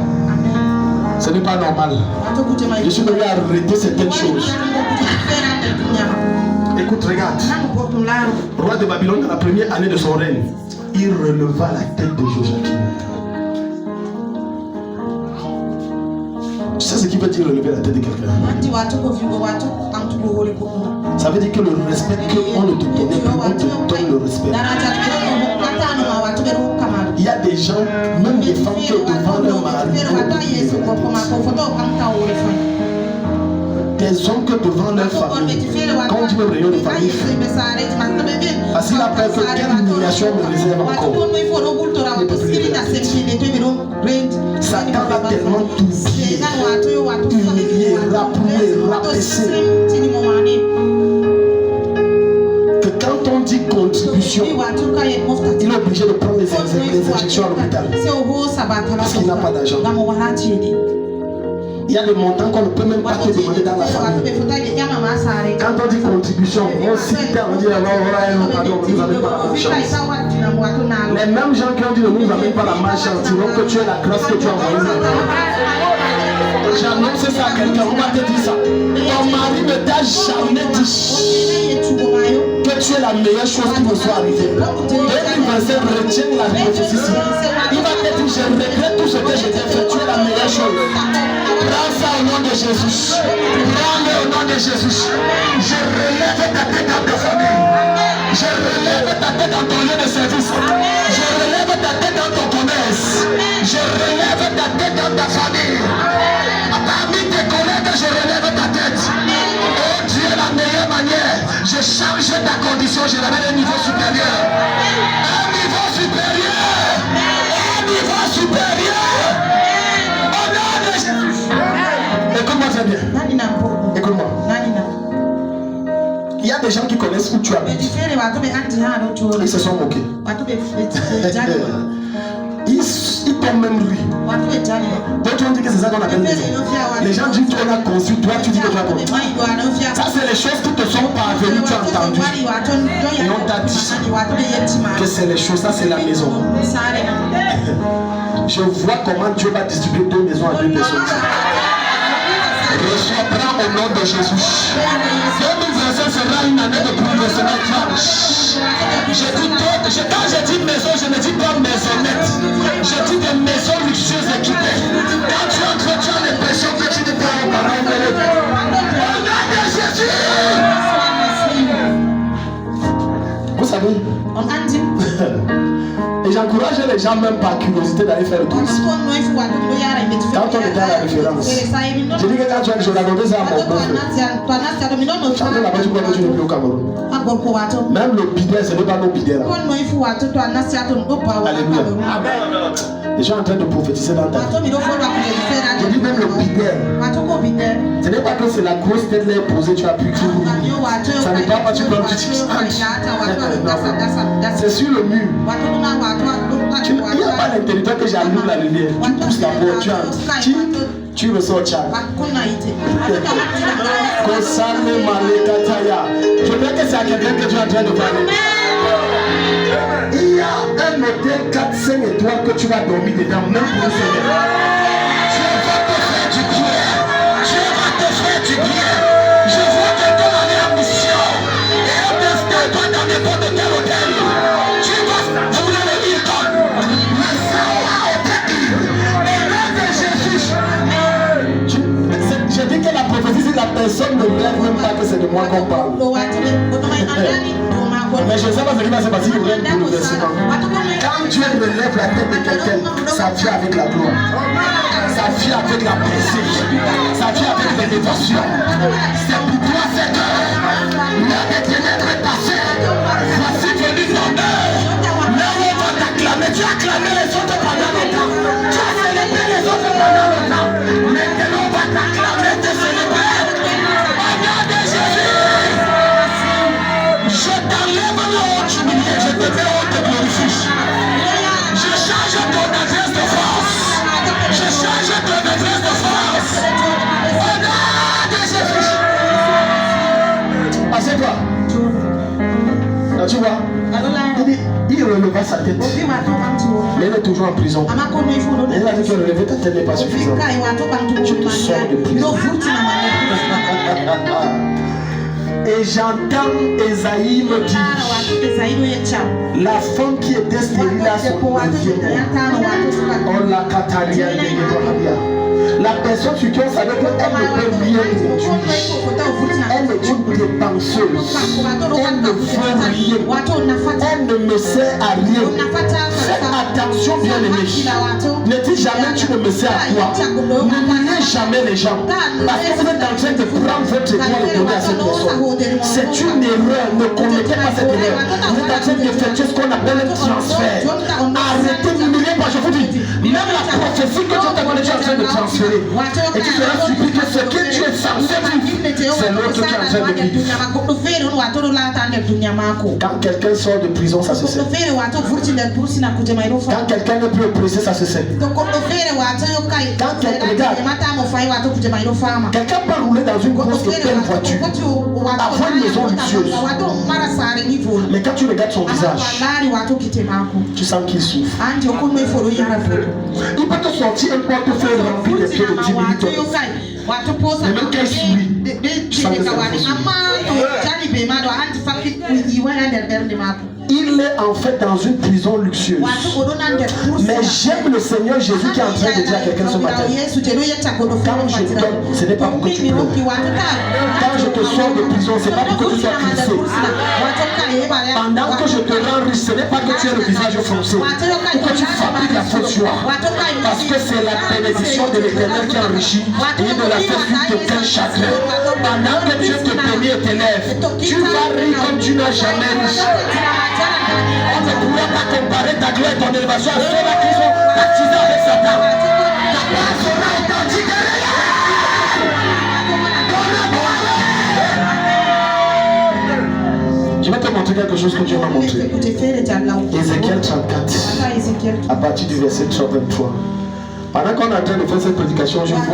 Ce n'est pas normal. Je suis venu arrêter certaines choses. Écoute, regarde. Roi de Babylone, dans la première année de son règne, il releva la tête de Joachim. Tu sais ce qui veut dire relever la tête de quelqu'un? Ça veut dire que le respect qu'on ne te donnait plus, on te donne le respect. Il y a des gens, même des femmes qui sont devant leur mari, des hommes que devant leur famille, quand on dit le rayon de famille, parce qu'il a peur que quelle humiliation me réserve encore. Satan a tellement tout humilié, rappelé, rabaissé, que quand on dit contribution, il est obligé de prendre les injections à l'hôpital parce qu'il n'a pas d'argent. Il y a des montants qu'on ne peut même pas te demander dans la famille. Quand on dit contribution, on cite, on dit alors vous n'avez pas la malchance. Les mêmes gens qui ont dit ne nous amène pas la malchance diront que tu es la grâce que tu as envoyée. J'annonce ça à quelqu'un, on va te dire ça. Ton mari ne t'a jamais dit que tu es la meilleure chose qui me soit arrivée. 2025, retiens la prophétie. Il va te dire je regrette tout ce que j'ai fait, tu es la meilleure chose. Prends ça au nom de Jésus. Prends-le au nom de Jésus. Je relève ta tête dans ta famille. Je relève ta tête dans ton lieu de service. Je relève ta tête dans ton commerce. Je relève ta tête dans ta famille. Parmi tes collègues, je relève ta tête. Oh Dieu, la meilleure manière, je change ta condition, je l'amène à un niveau supérieur. Un niveau supérieur. Un niveau supérieur. Au nom de Jésus. Écoute-moi très bien. Écoute-moi. Il y a des gens qui connaissent où tu habites. Ils se sont moqués. Ils t'ont même ri. D'autres ont dit que c'est ça qu'on appelle maison. Les gens disent qu'on a conçu, toi tu dis que tu as conçu. Ça c'est les choses qui te sont parvenues, tu as entendu. Et on t'a dit que c'est les choses, ça c'est la maison. Je vois comment Dieu va distribuer 2 maisons à 2 personnes. Reçois, prends au nom de Jésus. 2025 sera une année de professionnel. Quand je dis maison, je ne dis pas maisonnette. Je dis des maisons luxueuses équipées. Quand tu entres, tu as l'impression que tu n'es pas au parent. Au nom de Jésus. Vous savez, et j'encourage les gens même par curiosité d'aller faire le tourisme. Quand on est dans la référence, je dis que quand tu as je racontais ça à mon beau-frère. Chanter là-bas, tu crois que tu n'es plus au Cameroun. Même le bidet, ce n'est pas nos bidets là. Alléluia. Les gens sont en train de prophétiser dans ta vie. Je dis même le bidet. Ce n'est pas que c'est la grosse tête là posée, tu as pu tout. Ça n'est pas tu prends, tu dis. C'est sur le mur. Il n'y a pas l'interrupteur que j'allume la lumière. Tu pousses la porte, tu entres. Tu ressors Tchad. Je veux que c'est à quelqu'un que tu es en train de parler. Il y a un hôtel 4-5 étoiles que tu vas dormir dedans, même pour une semaine. Dieu va te faire du bien. Dieu va te faire du bien. Je vois quelqu'un aller en mission. Et on t'installe dans n'importe quel hôtel. Tu vas, vous voulez le dire comme le Seigneur hôtel. Et nom de Jésus. Je dis que la prophétie, la personne ne rêve même pas que c'est de moi qu'on parle. Mais je ne sais pas ce qui va se passer pour le bouleversement. Quand Dieu relève la tête de quelqu'un, ça vient avec la gloire. Ça vient avec la présence. Ça vient avec l'élévation. C'est pour toi cette heure. L'heure des ténèbres est passée. Voici venu ton heure. Là où on va t'acclamer. Tu as acclamé les autres pendant longtemps. Tu as célébré les autres pendant longtemps. Maintenant on va t'acclamer, te célébrer. Au nom de Jésus. Je t'enlève la honte humiliée, je te mets honte de glorifie. Je change ton adresse de force. Je change ton adresse de force. Au nom de Jésus. Assieds-toi. Là, tu vois, il releva sa tête. Mais il est toujours en prison. Et il a dit que relever ta tête n'est pas suffisant. Tu te sors de prison. Et j'entends Esaïe me dire, la femme qui était stérile à son on l'a catalia. La personne sur qui on savait qu'elle ne peut rien produire. Elle est une dépenseuse. Elle ne veut rien. Elle ne me sert à rien. Faites attention, bien aimé. Ne dis jamais tu ne me sers à quoi. N'oubliez jamais les gens. Parce que vous êtes en train de prendre votre étoile et donner à cette personne. C'est une erreur. Ne commettez pas cette erreur. Vous êtes en train d'effectuer ce qu'on appelle un transfert. Arrêtez, n'oubliez pas, je vous dis. Même la prophétie que Dieu t'a donnée, tu es en train de transférer. Et tu feras subir que ce que tu es censé vivre, c'est l'autre qui est en train de vivre. Quand quelqu'un sort de prison, ça se sait. Quand quelqu'un n'est plus oppressé, ça se sait. Quand quelqu'un peut rouler dans une grosse et belle voiture, avoir une maison luxueuse, mais quand tu regardes son visage, tu sens qu'il souffre. Il peut te sortir un portefeuille rempli de pieds de 10 minutes. Mais même quand il sourit, tu sens que c'est il est en fait dans une prison luxueuse. Mais j'aime le Seigneur Jésus qui est en train de dire à quelqu'un ce matin, quand je te donne, ce n'est pas pour que tu pleures. Quand je te sors de prison, ce n'est pas pour que tu sois crissé. Pendant que je te rends riche, ce n'est pas que tu aies le visage foncé ou que tu fabriques la fausse joie. Parce que c'est la bénédiction de l'Éternel qui enrichit et il ne la fait plus de quel chagrin. Pendant que Dieu te bénit et t'élève, tu vas rire comme tu n'as jamais ri. On ne pourra pas comparer ta gloire et ton élévation à ceux-là qui sont baptisés avec Satan. Ta part sera authentique. Je vais te montrer quelque chose que Dieu m'a montré. Ézéchiel 34, à partir du verset 23. Pendant qu'on est en train de faire cette prédication, je vois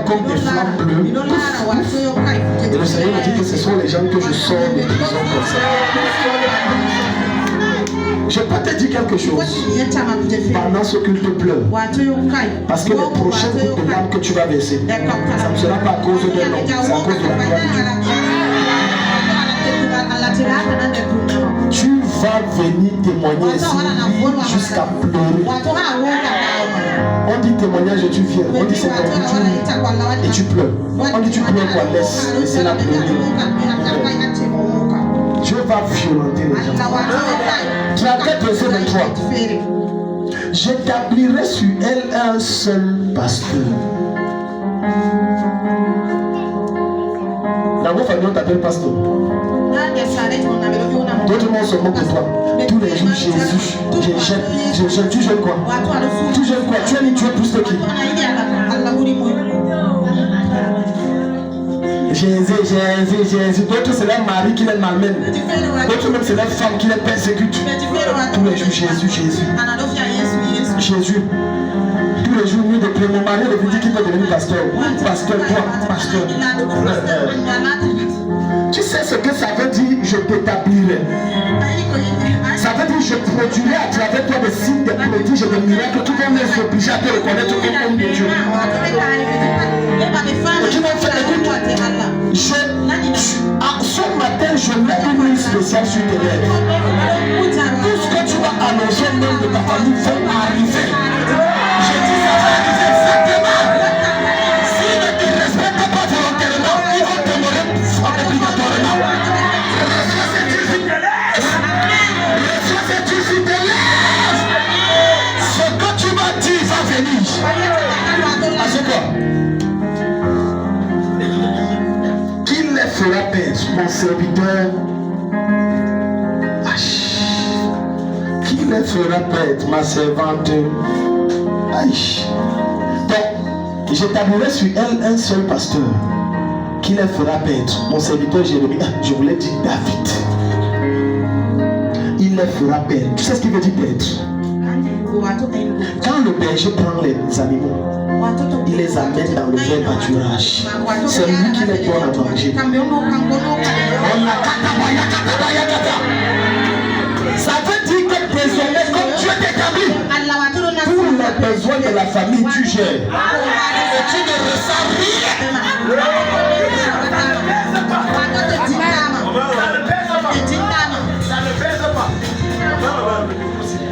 comme des flammes bleues. Et le Seigneur me dit que ce sont les gens que je sors de prison comme ça. Je peux te dire quelque chose. Pendant ce culte pleure. Parce que les prochaines gouttes de larmes que tu vas verser, ça ne sera pas à cause de l'homme, c'est à cause de la gloire de Dieu. Tu vas venir témoigner ici jusqu'à pleurer. On dit témoignage et tu viens. On dit c'est ton et tu pleures. On dit tu pleures quoi? Laisse la pleurer. Dieu va violenter les gens. Tu as peut-être verset 23. J'établirai sur elle un seul pasteur. Dans vos familles, on t'appelle pasteur. D'autres monde se moquent de toi. Tous les jours, Jésus, tu jeûnes quoi? Tu jeûnes quoi? Tu es mis, tu es plus de qui? Jésus. D'autres c'est leur mari qui les malmène. D'autres même c'est leur femme qui les persécute. Tous les jours, Jésus. Tous les jours, nous de mon mari de dire qu'il peut devenir pasteur. Pasteur, toi, pasteur. Tu sais ce que ça veut dire, je t'établirai. Ça veut dire, je produirai à travers toi des signes, des prodiges et des miracles qui vont les obliger à te reconnaître comme homme de Dieu. Et tu m'as fait écoute. Ce matin, je mets une ligne spéciale sur tes lèvres. Tout ce que tu vas annoncer au nom de ta famille va arriver. Je dis ça va arriver exactement. S'ils ne te respectent pas volontairement, ils vont te mourir obligatoirement. Reçois cette fidélité. Ce que tu m'as dit va venir. Assieds-toi. Qu'il les fera perdre, mon serviteur. Qui les fera perdre, ma servante. Donc, j'établirai sur elle un seul pasteur qui les fera perdre. Mon serviteur Jérémie, je voulais dire David. Il les fera perdre. Tu sais ce qu'il veut dire perdre? Quand le berger prend les animaux, il les amène dans le vrai pâturage. C'est lui qui les donne à manger. Ça veut dire que désormais, comme Dieu t'établit, tous les besoins de la famille, tu gères. Et tu ne ressens rien.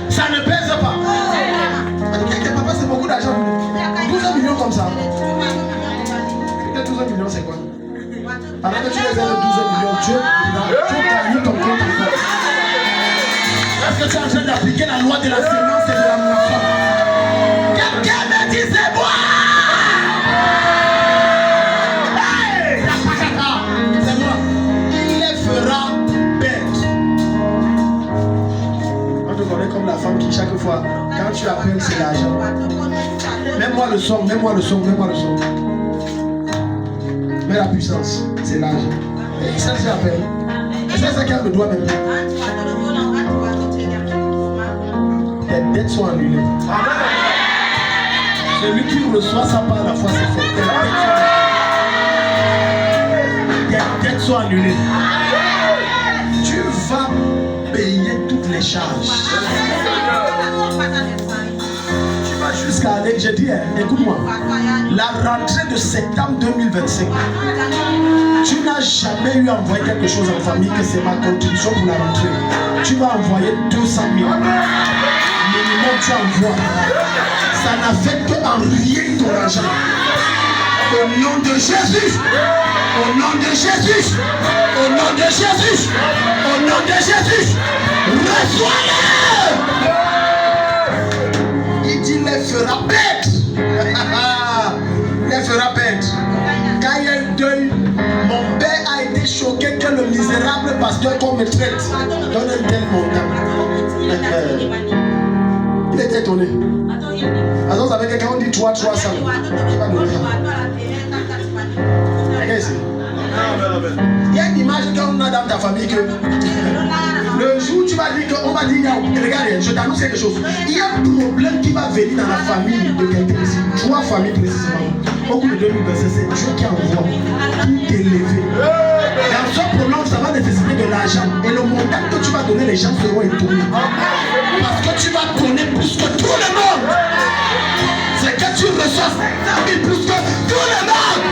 Ça ne pèse pas. Papa, c'est beaucoup d'argent. 12 millions comme ça. 12 millions, c'est quoi? Alors que tu les as de 12 millions, Dieu gagné ton compte. Est-ce que tu es en train d'appliquer la loi de la sémence et de la moisson? Quelqu'un me dit c'est moi! Hey! C'est moi. Il les fera bêtes. On te connaît comme la femme qui chaque fois, quand tu appelles, c'est l'argent. Mets-moi le son. Mets la puissance, c'est l'argent. Et ça, c'est appel. Et ça, c'est qu'elle me doit même. Tes dettes sont annulées. Celui qui reçoit sa part à la fois, c'est fort. Tes dettes sont annulées. Tu vas payer toutes les charges. Tu vas jusqu'à aller, j'ai dit, écoute-moi, la rentrée de septembre 2025, tu n'as jamais eu à envoyer quelque chose en famille que c'est ma contribution pour la rentrée. Tu vas envoyer 200 000. Minimum, tu envoies. Ça n'affecte en rien ton argent. Au nom de Jésus. Au nom de Jésus. Au nom de Jésus. Au nom de Jésus. Reçois-le. Il dit les fera bête. Les fera bête. Quand il y a eu deuil, mon père a été choqué que le misérable pasteur qu'on me traite donne un tel montant. Il était étonné. Alors, vous savez que quand on dit 300, il y a une image qu'on a dans ta famille que le jour où tu vas dire qu'on va dire, regarde, je t'annonce quelque chose. Il y a un problème qui va venir dans la famille de quelqu'un ici. 3 familles précisément. Au cours de 2026, c'est Dieu qui envoie pour t'élever. Dans ce problème, ça va nécessiter de l'argent. l'argent. Et le montant que tu vas donner, les gens seront étonnés. Parce que tu vas donner plus que tout le monde. C'est que tu reçois 500 000 plus que tout le monde.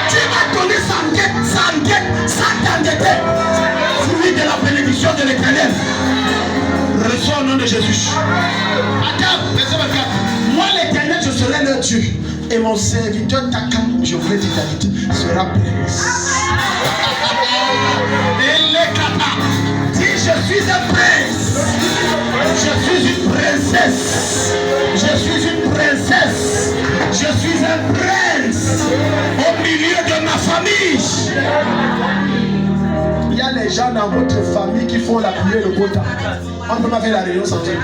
Tu vas donner sans dette, sans t'endetter. Fruit de la bénédiction de l'Éternel. Reçois au nom de Jésus. Attends, moi l'Éternel, je serai leur Dieu. Et mon serviteur Takam, je voulais dire David, sera prince. Il est capable. Dis, je suis un prince. Je suis une princesse. Je suis une princesse. Je suis un prince. Au milieu de ma famille. Il y a les gens dans votre famille qui font la pluie et le beau temps. On ne peut pas faire la réunion sans Dieu.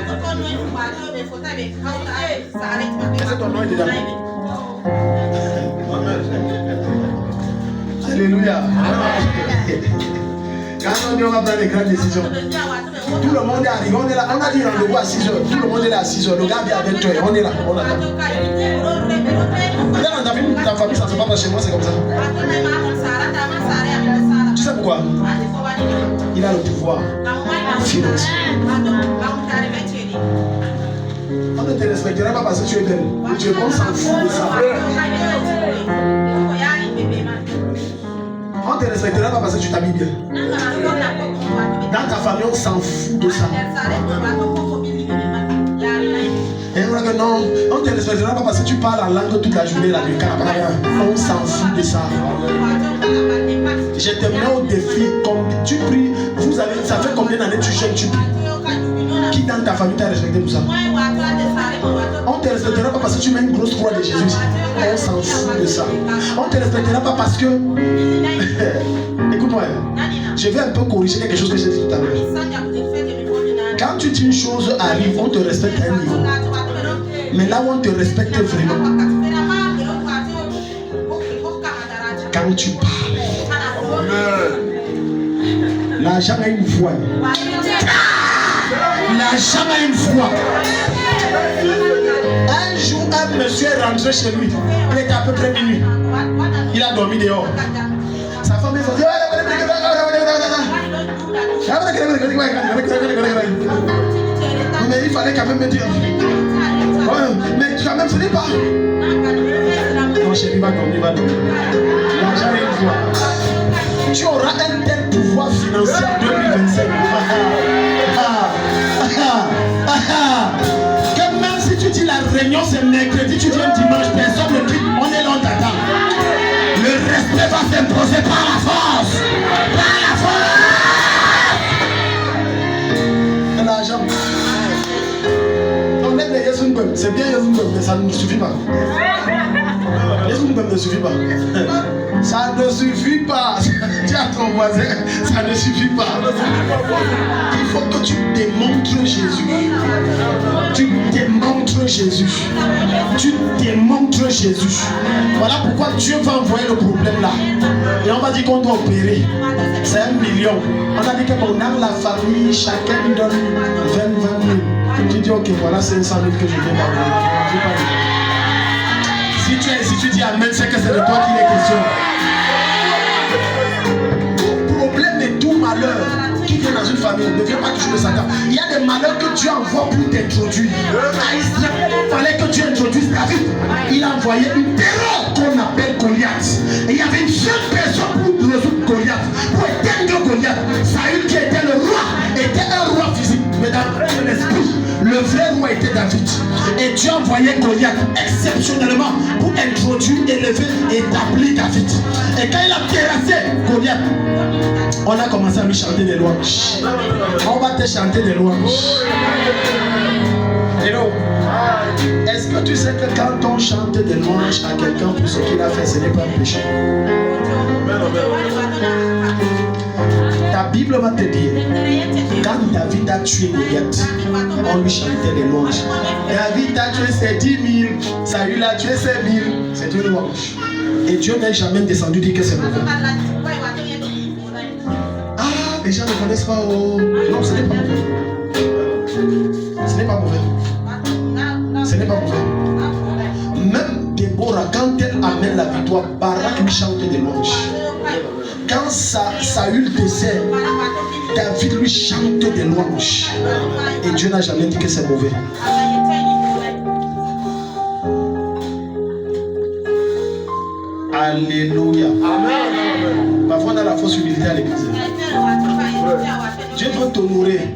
Qu'est-ce que ton nom est dedans? Alléluia. Quand on dit on va prendre des grandes décisions, tout le monde est arrivé. On est là. On a dit rendez-vous à 6h. Tout le monde est là à 6h. Le gars vient à 20h. On est là. On attend. Regarde, dans ta famille, ça ne se passe pas chez moi, c'est comme ça. Tu sais pourquoi? Il a le pouvoir financier. On ne te respectera pas parce que tu es belle. Tu es bon, s'en fout de ça. On ne te respectera pas parce que tu t'habilles bien. Dans ta famille, on s'en fout de ça. Et on dit que non, on ne te respectera pas parce que tu parles en langue toute la journée, la nuit. On s'en fout de ça. Je te mets au défi. Tu pries, ça fait combien d'années tu jeûnes, tu pries? Qui dans ta famille t'a respecté pour ça? On ne te respectera pas parce que tu mets une grosse croix de Jésus. On s'en fout de ça. On ne te respectera pas parce que... Écoute-moi, je vais un peu corriger quelque chose que j'ai dit tout à l'heure. Quand tu dis une chose arrive, on te respecte à un niveau. Mais là où on te respecte vraiment, quand tu parles, l'argent a une voix. L'argent a une voix. Un jour, un monsieur est rentré chez lui. Il était à peu près minuit. Il a dormi dehors. Sa femme est sortie. Mais il fallait quand même me dire. Mais quand même, ce n'est pas. Mon chéri va dormir, va dormir. L'argent a une voix. Tu auras un tel pouvoir financier en 2025. Que même si tu dis la réunion c'est mercredi, tu viens dimanche, personne ne dit on est là, on t'attend. Le respect va s'imposer par la force. Par la force. L'argent. On est des Yesungbem. C'est bien Yesungbem, mais ça ne suffit pas. Yesungbem ne suffit pas. Ça ne suffit pas. Dis à ton voisin, ça ne suffit pas. Il faut que tu démontres Jésus. Tu démontres Jésus. Tu démontres Jésus. Voilà pourquoi Dieu va envoyer le problème là. Et on va dire qu'on doit opérer. C'est 1 million. On a dit que bon, dans la famille, chacun donne 20 000. Tu dis ok, voilà 500 000 que je viens d'avoir. Si tu es ici, tu dis amen, c'est que c'est de toi qu'il est question. Tout problème et tout malheur qui vient dans une famille ne vient pas toujours de Satan. Il y a des malheurs que Dieu envoie pour t'introduire. À Israël, il fallait que Dieu introduise David. Il a envoyé une terreur qu'on appelle Goliath. Et il y avait une seule personne pour résoudre Goliath, pour éteindre Goliath. Saül qui était le roi, était un roi physique. Mais dans l'esprit, le vrai roi était David. Et Dieu a envoyé Goliath exceptionnellement pour introduire, élever et établir David. Et quand il a terrassé Goliath, on a commencé à lui chanter des louanges. On va te chanter des louanges. Hello. Est-ce que tu sais que quand on chante des louanges à quelqu'un pour ce qu'il a fait, ce n'est pas un péché? Ta Bible va te dire, quand David a tué Goliath, on lui chantait des louanges. David a tué ses 10 000, Saül a tué ses 1000. C'est une louange. Et Dieu n'est jamais descendu dire que c'est mauvais. Ah, les gens ne connaissent pas. Oh. Non, ce n'est pas mauvais. Ce n'est pas mauvais. Ce n'est pas mauvais. Même Déborah, quand elle amène la victoire, Barak lui chante des louanges. Quand Saül décède, David lui chante des louanges. Et Dieu n'a jamais dit que c'est mauvais. Alléluia. Amen. Parfois on a la fausse humilité à l'église. Dieu veut t'honorer.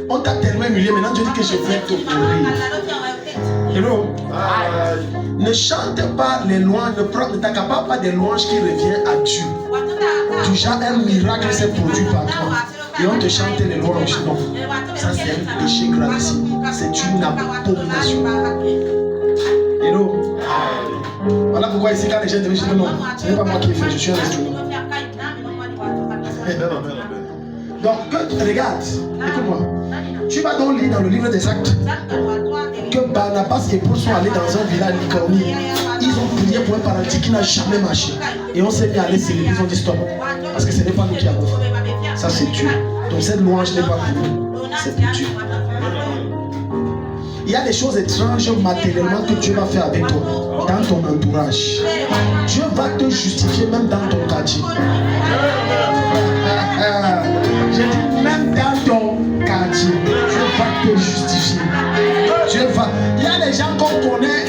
On t'a tellement humilié, maintenant Dieu dit que je vais t'honorer. Hello. Ne chante pas les louanges, ne t'accapare pas des louanges qui reviennent à Dieu. Du genre un miracle s'est produit par toi. Et on te chante les louanges. Non. Ça c'est un péché gravissime. C'est une abomination. Hello. Voilà pourquoi ici quand les gens disent non, ce n'est pas moi qui ai fait, je suis un instrument. Donc regarde, écoute-moi. Tu vas donc lire dans le livre des Actes que Barnabas et Paul sont allés dans un village Lycaonie. Ils ont prié pour un paralytique qui n'a jamais marché. Et on s'est mis à aller célébrer. Ils ont dit stop. Parce que ce n'est pas nous qui avons fait. Ça c'est Dieu. Donc cette louange n'est pas pour nous. C'est pour Dieu. Il y a des choses étranges matériellement que Dieu va faire avec toi, dans ton entourage. Dieu va te justifier même dans ton quartier. Je dis même dans ton quartier. Dieu va te justifier. Dieu va. Il y a des gens qu'on connaît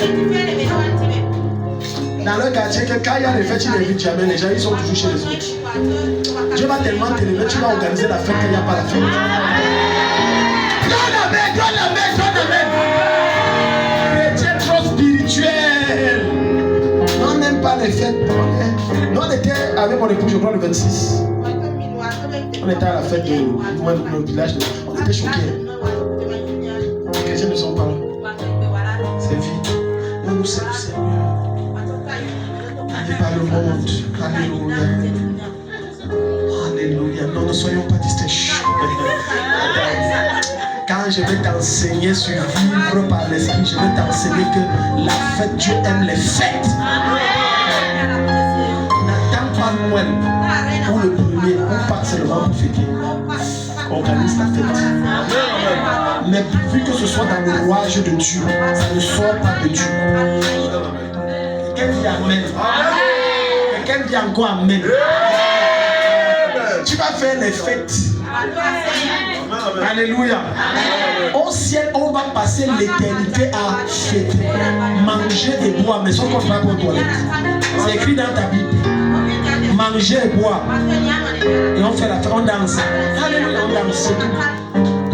dans leur quartier que quand il y a les fêtes, ils n'invitent jamais les gens, ils sont toujours chez les autres. Dieu va tellement t'élever, tu vas organiser la fête quand il n'y a pas la fête. Donne la main, donne la main, donne la main. Chrétien trop spirituel. On n'aime pas les fêtes. Nous on était avec mon époux, je crois le 26. On était à la fête de notre village. On était choqués. Les chrétiens ne sont pas là. C'est vide. Non, nous c'est le Seigneur. Allez par le monde. Alléluia. Alléluia. Non, ne soyons pas distraits. Quand je vais t'enseigner sur vivre par l'esprit, je vais t'enseigner que la fête, Dieu aime les fêtes. N'attends pas Noël pour le premier, on part seulement pour fêter. Organise la fête. Mais vu que ce soit dans le rouage de Dieu, ça ne sort pas de Dieu. Quelqu'un dit Amen. Quelqu'un dit encore Amen. Tu vas faire les fêtes. Alléluia. Au ciel, on va passer l'éternité à fêter, manger et boire, mais sans qu'on ne va pas aux toilettes. C'est écrit dans ta Bible. Manger et boire. Et on fait la fête, on danse. Alléluia, on danse, c'est tout.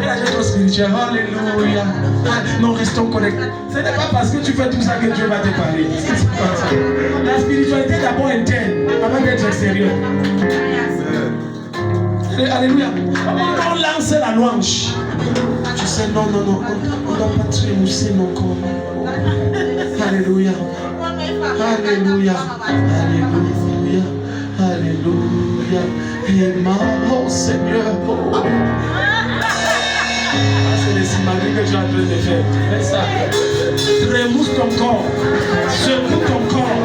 Et la gente trop spirituelle, alléluia. Non, restons connectés. Ce n'est pas parce que tu fais tout ça que Dieu va te parler. La spiritualité est d'abord interne, avant d'être extérieure. Alléluia. On lance la louange. Tu sais, non, on ne doit pas trémousser nos corps. Alléluia. Alléluia. Alléluia. Alléluia. Et oh Seigneur. C'est les images que j'ai en train de faire. Fais ça. Trémousse ton corps. Secoue ton corps.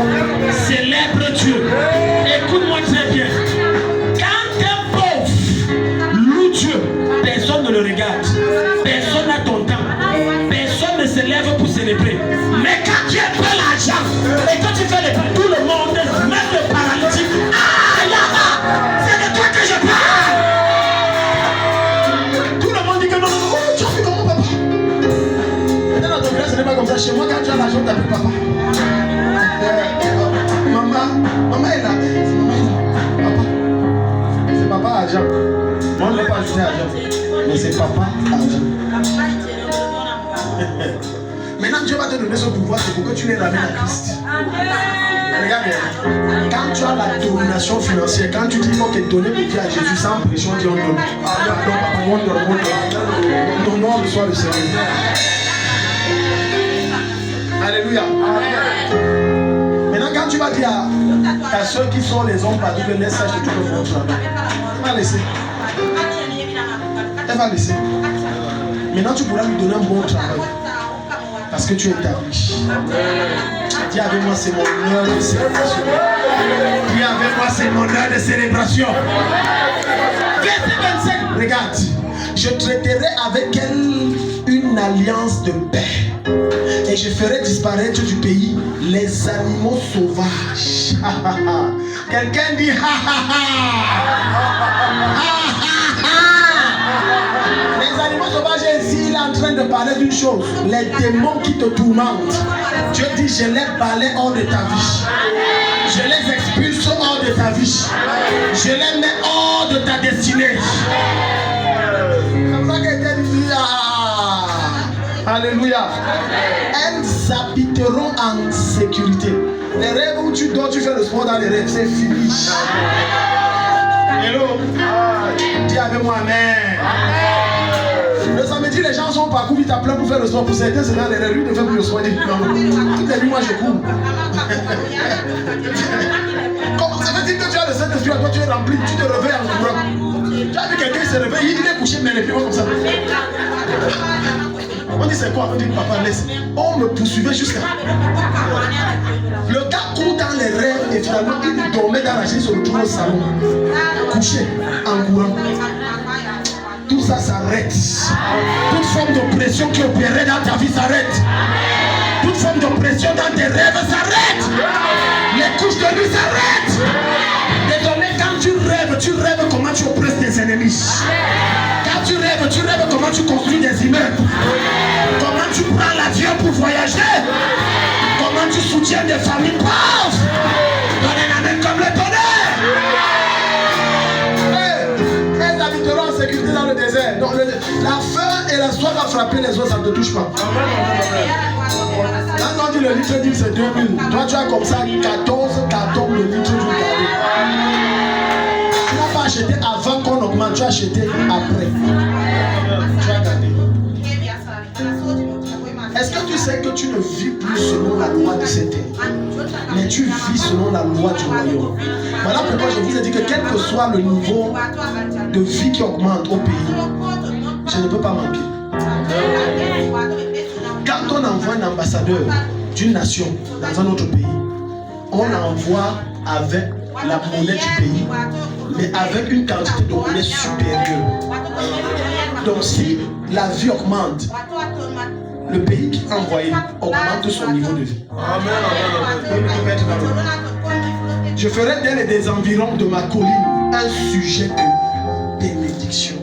Célèbre Dieu. Écoute-moi très bien. Personne ne le regarde, personne n'a ton temps, personne ne se lève pour célébrer. Mais quand tu es plein l'argent et quand tu fais les pas, tout le monde, même le paralytique, ah là-bas, c'est de toi que je parle. Tout le monde dit que non, tu as vu comment papa? Dans notre village, ce n'est pas comme ça. Chez moi, quand tu as l'argent, tu n'as plus papa. Maman est là. Papa. C'est papa argent. On ne l'a pas ajouté argent. Mais c'est papa argent. Maintenant Dieu va te donner ce pouvoir, c'est pour que tu les ramènes à Christ. Regarde bien. Quand tu as la domination financière, quand tu dis qu'il faut te donner pour dire à Jésus sans pression, Dieu on donne. Non, on reçoit le Seigneur. Alléluia. Maintenant quand tu vas dire à ta soeur qui sont les hommes partout, que laisse ça, je te donne mon travail. Elle va laisser. Elle va laisser. Maintenant tu pourras lui donner un bon travail. Parce que tu es établi. Dis avec moi, c'est mon honneur de célébration. Dis avec moi, c'est mon honneur de célébration. Verset 25. Regarde. Je traiterai avec elle une alliance de paix. Et je ferai disparaître du pays les animaux sauvages. Quelqu'un dit ha ha ha. Les animaux sauvages ici, il est en train de parler d'une chose. Les démons qui te tourmentent. Dieu dit, je les balaie hors de ta vie. Je les expulse hors de ta vie. Je les mets hors de ta destinée. Comme ça quelqu'un dit, alléluia. Elles habiteront en sécurité. Les rêves où tu dors, tu fais le sport dans les rêves, c'est fini. Hello. Dis avec moi, amen. Le samedi, les gens sont parcours vite à plein pour faire le sport. Pour certains, c'est dans les rêves. Lui ne fait plus le sport. Il dit, non, toutes les nuits, moi, je cours. Ça veut dire que tu as le Saint-Esprit à toi, tu es rempli. Tu te réveilles en courant. Tu as vu quelqu'un qui se réveille, il est couché, mais les pieds comme ça. On dit c'est quoi? On dit papa laisse. On me poursuivait jusqu'à. Le gars court dans les rêves et finalement il dormait dans la chaise, se retrouve au salon. Couché en courant. Tout ça s'arrête. Toute forme d'oppression qui opérait dans ta vie s'arrête. Toute forme d'oppression dans tes rêves s'arrête. Les couches de nuit s'arrêtent. Désormais quand tu rêves comment tu oppresses tes ennemis. Quand tu rêves comment tu construis des immeubles. Comment tu prends l'avion pour voyager. Comment tu soutiens des familles pauvres. Donnez la main comme le tonnerre. Elles habiteront en sécurité dans le désert. Donc la faim et la soif va frapper les autres, ça ne te touche pas. Quand on dit le litre d'huile c'est 2000, toi tu as comme ça 14 cartons de litre d'huile. Tu n'as pas acheté avant qu'on augmente, tu as acheté après. Tu as gardé. Est-ce que tu sais que tu ne vis plus selon la loi de cette terre, mais tu vis selon la loi du royaume? Voilà pourquoi je vous ai dit que quel que soit le niveau de vie qui augmente au pays, je ne peux pas manquer. Quand on envoie un ambassadeur d'une nation dans un autre pays, on envoie avec la monnaie du pays, mais avec une quantité de monnaie supérieure. Donc si la vie augmente, le pays qui a envoyé augmente son niveau de vie. Je ferai d'elle et des environs de ma colline un sujet de bénédiction.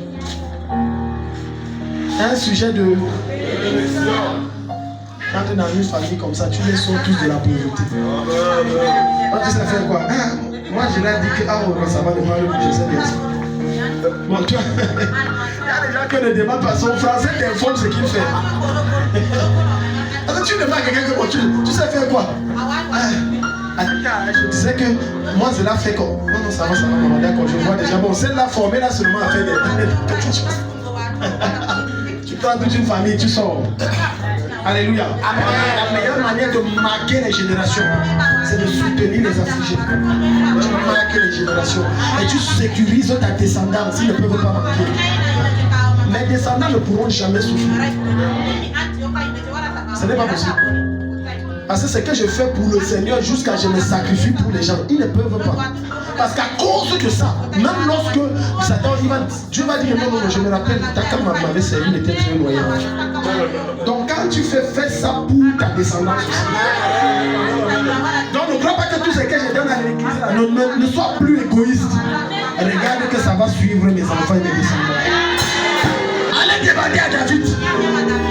Un sujet de bénédiction. Quand tu es dans une famille comme ça, tu les sors tous de la pauvreté. Quand tu sais faire quoi? Moi je l'ai dit que ça va le mal, je sais bien ça. Bon, toi, il y a des gens qui ne demandent pas son français, t'informe ce qu'il fait. Alors, tu ne pas quelqu'un que tu sais faire quoi? Je disais que moi je l'ai fait comme. Non, ça va, maman, d'accord, je vois déjà. Bon, celle-là formée là seulement à faire des petites choses. Tu prends toute une famille, tu sors. Alléluia. La meilleure manière de marquer les générations, c'est de soutenir les affligés. Tu marques les générations et tu sécurises ta descendance. Ils ne peuvent pas manquer. Mes descendants ne pourront jamais souffrir. Ce n'est pas possible. Parce que ce que je fais pour le Seigneur jusqu'à ce que je me sacrifie pour les gens, ils ne peuvent pas. Parce qu'à cause de ça, même lorsque Satan, Dieu va dire non, je me rappelle, ta femme m'avait servi, il était très loyal. Donc quand tu fais ça pour ta descendance aussi. Donc ne crois pas que tout ce que je donne à l'église ne soit plus égoïste. Regarde que ça va suivre mes enfants et mes descendants. Allez demander à David.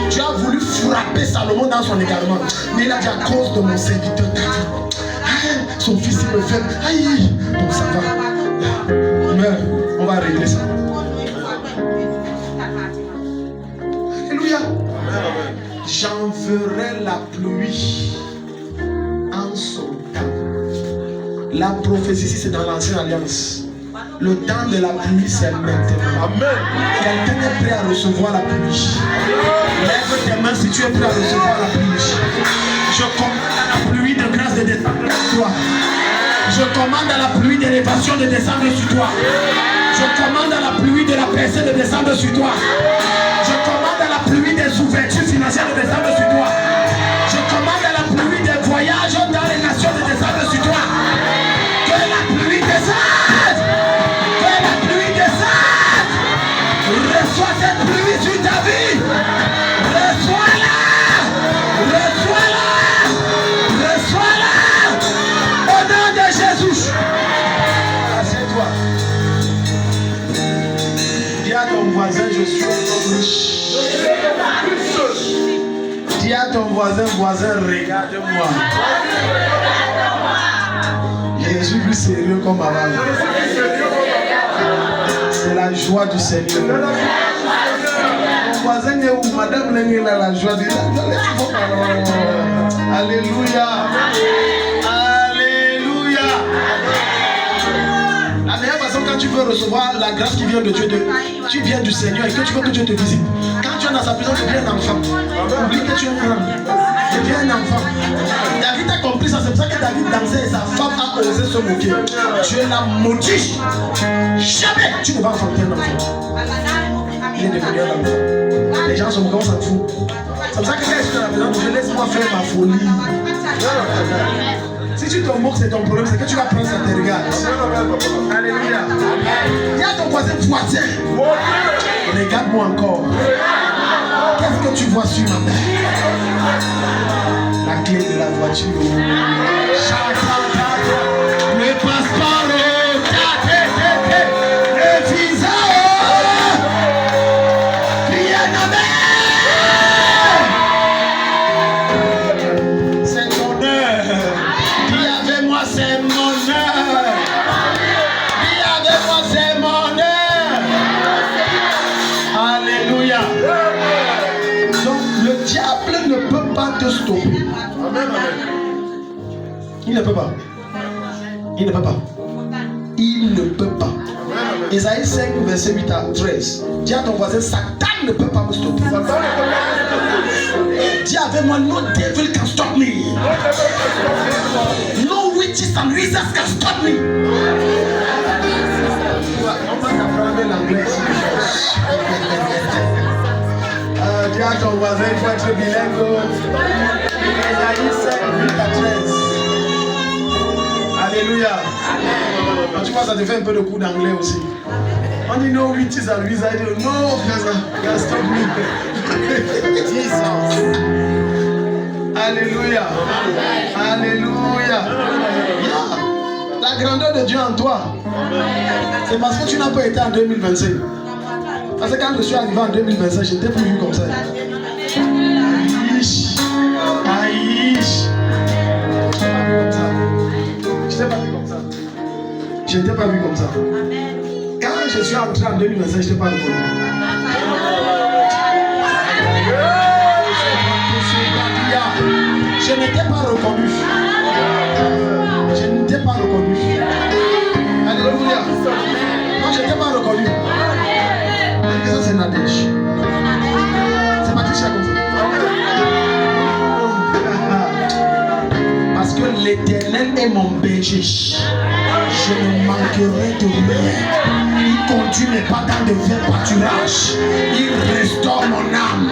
Tu as voulu frapper Salomon dans son égarement. Mais il a dit à cause de mon serviteur David. Son fils il me fait. Aïe. Donc ça va. Mais on va régler ça. Alléluia. J'enverrai la pluie en son temps. La prophétie ici c'est dans l'ancienne alliance. Le temps de la pluie, c'est maintenant. Amen. Quelqu'un est prêt à recevoir la pluie. Lève tes mains si tu es prêt à recevoir la pluie. Je commande à la pluie de grâce de descendre sur toi. Je commande à la pluie d'élévation de descendre sur toi. Je commande à la pluie de la percée de descendre sur toi. Je commande à la pluie des ouvertures financières de descendre sur toi. Je commande à la pluie des voyages dans les nations de descendre sur toi. Que la pluie descende. Reçois cette pluie sur ta vie. Reçois-la. Reçois-la. à ton voisin, regarde-moi. Je ne suis plus sérieux comme avant. C'est la joie du Seigneur. Mon voisin est où? Madame Lengue a la joie du Seigneur. Alléluia. Alléluia. La meilleure façon quand tu veux recevoir la grâce qui vient de Dieu, tu viens du Seigneur et que tu veux que Dieu te visite. Quand tu es dans sa prison, tu deviens un enfant. Oublie que tu es un homme. Tu deviens un enfant. David a compris ça, c'est pour ça que David dansait et sa femme a osé se moquer. Tu es la maudite. Jamais tu ne vas enfanter un enfant. Il est devenu un enfant. Les gens sont comme ça, fou. C'est pour ça que quand je suis dans la maison, je laisse-moi faire ma folie. Si tu te moques, c'est ton problème, c'est que tu vas prendre ça te regarde. Alléluia. Il y a ton voisin. Regarde-moi encore. Qu'est-ce que tu vois sur ma main? La clé de la voiture. Le passeport. Le visa. C'est ton heure. Dis avec moi, c'est mon heure. Dis avec moi, c'est mon heure. Alléluia. Donc le diable ne peut pas te stopper. Il ne peut pas. Il ne peut pas. Il ne peut pas. Ésaïe 5, verset 8 à 13. Dis à ton voisin, Satan ne peut pas me stopper. Dis avec moi, no devil can stop me. No witches and wizards can stop me. On va t'apprendre l'anglais. Dis à ton voisin, il faut être bilingue. Ésaïe 5, 8 à 13. Alléluia. Quand tu vois, ça te fait un peu de coup d'anglais aussi. On dit no witches and wizards. No, can stop me. Jesus. Alléluia. Alléluia. La grandeur de Dieu en toi, c'est parce que tu n'as pas été en 2025. Parce que quand je suis arrivé en 2025, je n'étais plus vu comme ça. Aïch. Aïch. Je n'étais pas vu comme ça. Je n'étais pas vu comme ça. Quand je suis entré en 2025, je n'étais pas reconnu. Je n'étais pas reconnu. Je n'étais pas reconnu. Alléluia. Non, je n'étais pas reconnu. Ça, c'est Nadège. C'est Patricia comme ça. Parce que l'Éternel est mon berger. Je ne manquerai de rien. Il conduit mes pas dans de verts pâturages. Il restaure mon âme.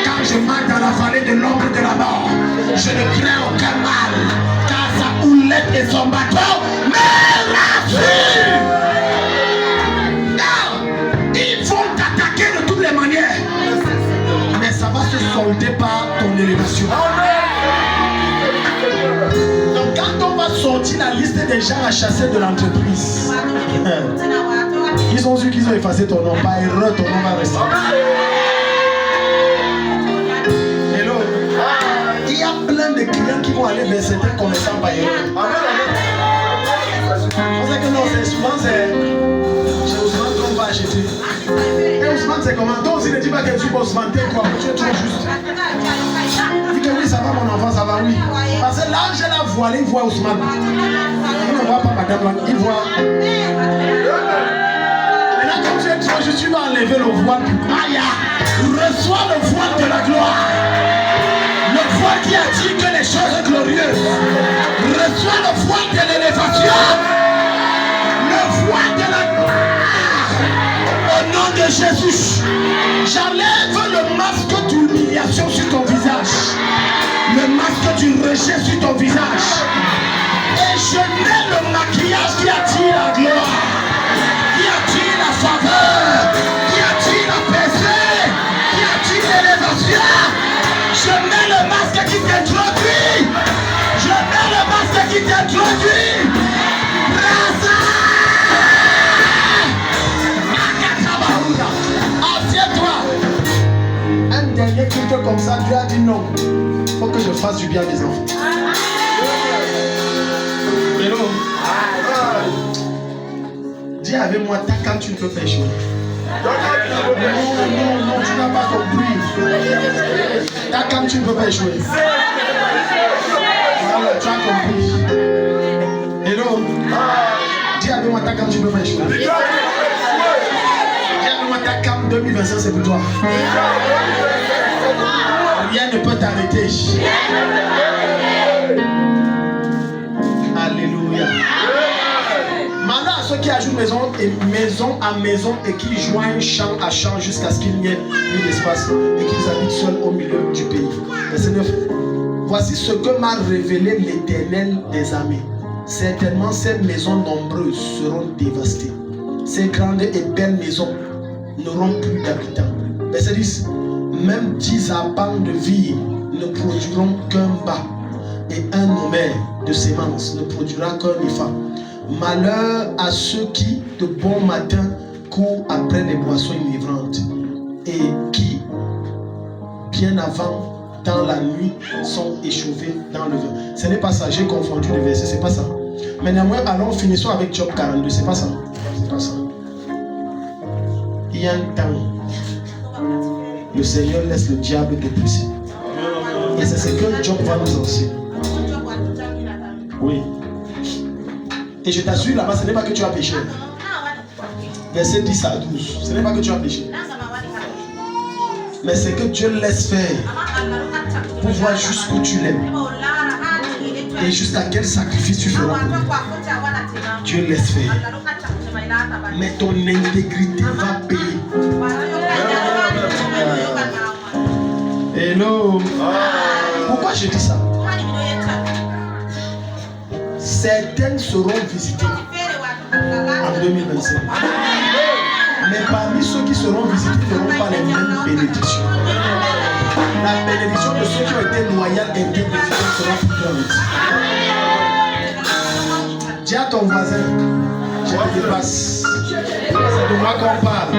Quand je marche dans la vallée de l'ombre de la mort, je ne crains aucun mal, car sa houlette et son bateau me rassurent. Ils vont t'attaquer de toutes les manières, mais ça va se solder par ton élévation. Donc quand on va sortir la liste des gens à chasser de l'entreprise, ils ont su qu'ils ont effacé ton nom. Par erreur, ton nom va rester. Hello. Il y a plein de clients qui vont aller vers certains commerçants par erreur. On sait que non, c'est souvent c'est chez Ousmane qu'on va acheter. Et Ousmane c'est comment? Toi aussi ne dis pas que tu vas Ousmane, t'es quoi? Tu es trop juste. Dis que oui, ça va mon enfant, ça va, oui. Parce que l'ange est là voilé, il voit Ousmane. Il ne voit pas madame là, il voit. Maintenant comme tu es trop juste, tu vas enlever le voile. Aïe, reçois le voile de la gloire. Le voile qui a dit que les choses glorieuses. Reçois le voile de l'élévation. Le voile de la gloire. Au nom de Jésus, j'enlève le masque d'humiliation sur ton visage. Le masque du rejet sur ton visage. Et je mets le maquillage qui attire la gloire. Qui attire la faveur. Qui attire la paix. Qui attire l'élévation. Je mets le masque qui t'introduit. Je mets le masque qui t'introduit. Assieds-toi. Un dernier culte comme ça, Dieu a dit non. que je fasse du bien à mes enfants. Hello. Dis avec moi, ta cam, tu ne peux pas échouer. Non, tu n'as pas compris. Ta cam, tu ne peux pas échouer. Voilà, tu as compris. Hello. Dis avec moi, ta cam, tu ne peux pas échouer. Dis avec moi, ta cam 2025, c'est pour toi. Rien ne peut t'arrêter. Alléluia. Malheur à ceux qui ajoutent maison à maison et qui joignent champ à champ jusqu'à ce qu'il n'y ait plus d'espace et qu'ils habitent seuls au milieu du pays. Verset 9. Voici ce que m'a révélé l'Éternel des armées. Certainement ces maisons nombreuses seront dévastées. Ces grandes et belles maisons n'auront plus d'habitants. Verset 10. Même 10 arbres de vie ne produiront qu'un bas, et un homère de sémence ne produira qu'un épha. Malheur à ceux qui, de bon matin, courent après les boissons inivrantes et qui, bien avant, dans la nuit, sont échauffés dans le vin. Ce n'est pas ça, j'ai confondu les versets, c'est pas ça. Mais néanmoins, allons, finissons avec Job 42, c'est pas ça. C'est pas ça. Il y a un temps. Le Seigneur laisse le diable te pousser. Et c'est ce que Job va nous enseigner. Oui. Et je t'assure là-bas, ce n'est pas que tu as péché. Verset 10 à 12. Ce n'est pas que tu as péché. Mais c'est que Dieu laisse faire pour voir jusqu'où tu l'aimes. Et jusqu'à quel sacrifice tu feras. Dieu laisse faire. Mais ton intégrité va payer. Hello. Pourquoi je dis ça? Certaines seront visitées en 2025. Mais parmi ceux qui seront visités n'auront pas les mêmes bénédictions. La bénédiction de ceux qui ont été loyaux et indépendants sera plus grande. Dis à ton voisin, je te dépasse. C'est de moi qu'on parle.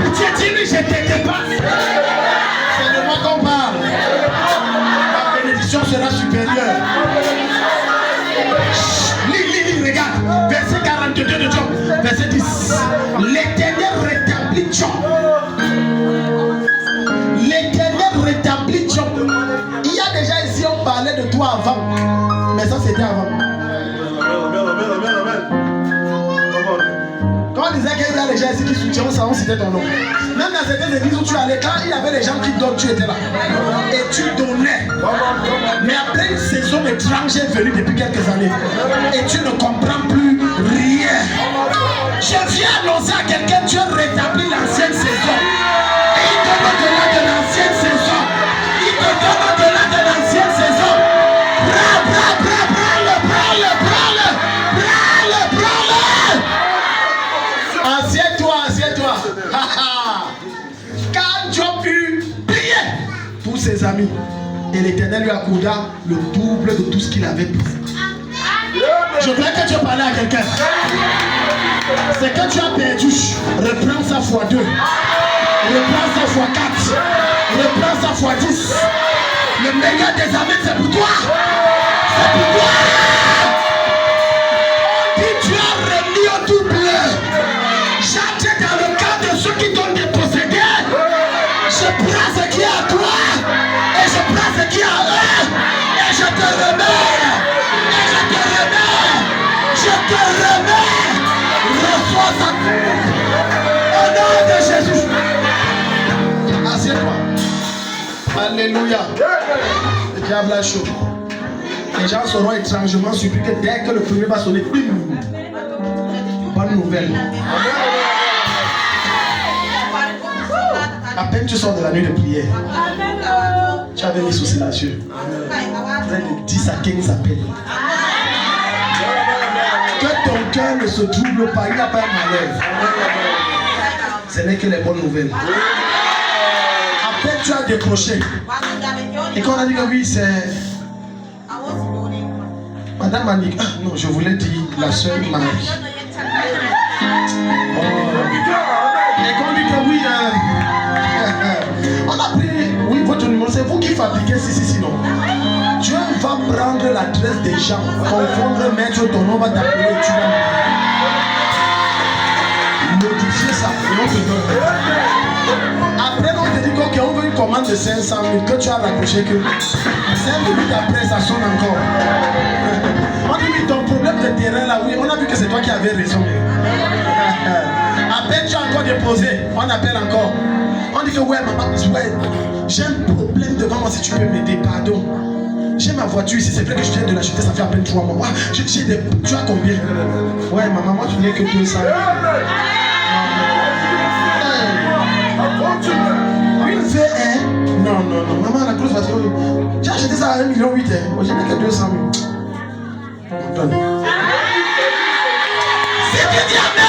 Pitié, dis-lui, je te dépasse. C'est de moi qu'on parle. La bénédiction sera supérieure. Lis, regarde. Verset 42 de Job. Verset 10. L'Éternel rétablit Job. L'Éternel rétablit Job. Il y a déjà ici, on parlait de toi avant. Mais ça, c'était avant. Quand on disait qu'il y a des gens ici qui soutiennent ça, on citait ton nom. Même dans certaines églises où tu allais, quand il y avait des gens qui donnent, tu étais là. Et tu donnais. Mais après une saison étrange est venue depuis quelques années. Et tu ne comprends plus rien. Je viens annoncer à quelqu'un, Dieu rétablit l'ancienne saison. Et il te donne au-delà de l'ancienne saison. Il te donne au-delà de l'ancienne saison. Assieds-toi. Quand Job eut prié pour ses amis, et l'Éternel lui accorda le double de tout ce qu'il avait pris. Je voudrais que Dieu parle à quelqu'un. C'est que tu as perdu. Reprends ça fois 2. Reprends ça fois 4. Reprends ça fois 10. Le meilleur des amis, c'est pour toi. C'est pour toi. On dit tu as remis au double. J'entre dans le cas de ceux qui t'ont dépossédé. Je prends ce qui est à toi. Et je prends ce qui est à eux. Et je te remets. Et je te remets. Je te remets. Reçois ça. Au nom de Jésus. Assieds-toi. Alléluia. Le diable a chaud. Les gens seront étrangement surpris que dès que le premier va sonner, bonne nouvelle. À peine tu sors de la nuit de prière, tu avais mis sous silencieux. Près de 10 à 15 appels. Que ton cœur ne se trouble pas, il n'y a pas un malheur. Ce n'est que les bonnes nouvelles. À peine tu as décroché. Et quand on a dit que oui, c'est Madame Annick. Non, je voulais dire la soeur Marie. Et quand on dit que oui, on a pris, oui, votre numéro, c'est vous qui fabriquez. pratiquer si, non. Dieu va prendre l'adresse des gens, confondre, mettre ton nom, va t'appeler et tu vas modifier ça et on te donne. Après, on te dit qu'on veut une commande de 500 000, que tu as raccroché que 5 minutes après, ça sonne encore. On dit, mais ton problème de terrain là, oui, on a vu que c'est toi qui avais raison. À peine tu as encore déposé, on appelle encore. On dit que ouais, maman, ouais, j'ai un problème devant moi, si tu peux m'aider, pardon. J'ai ma voiture ici, c'est vrai que je viens de l'acheter, ça fait à peine 3 mois. Ouais, tu as combien? Ouais, maman, moi tu n'es que 200 000. Une VR? Non, maman, la grosse voiture, j'ai acheté ça à 1,8 million, je n'ai que 200 000. Donne. C'est du diable,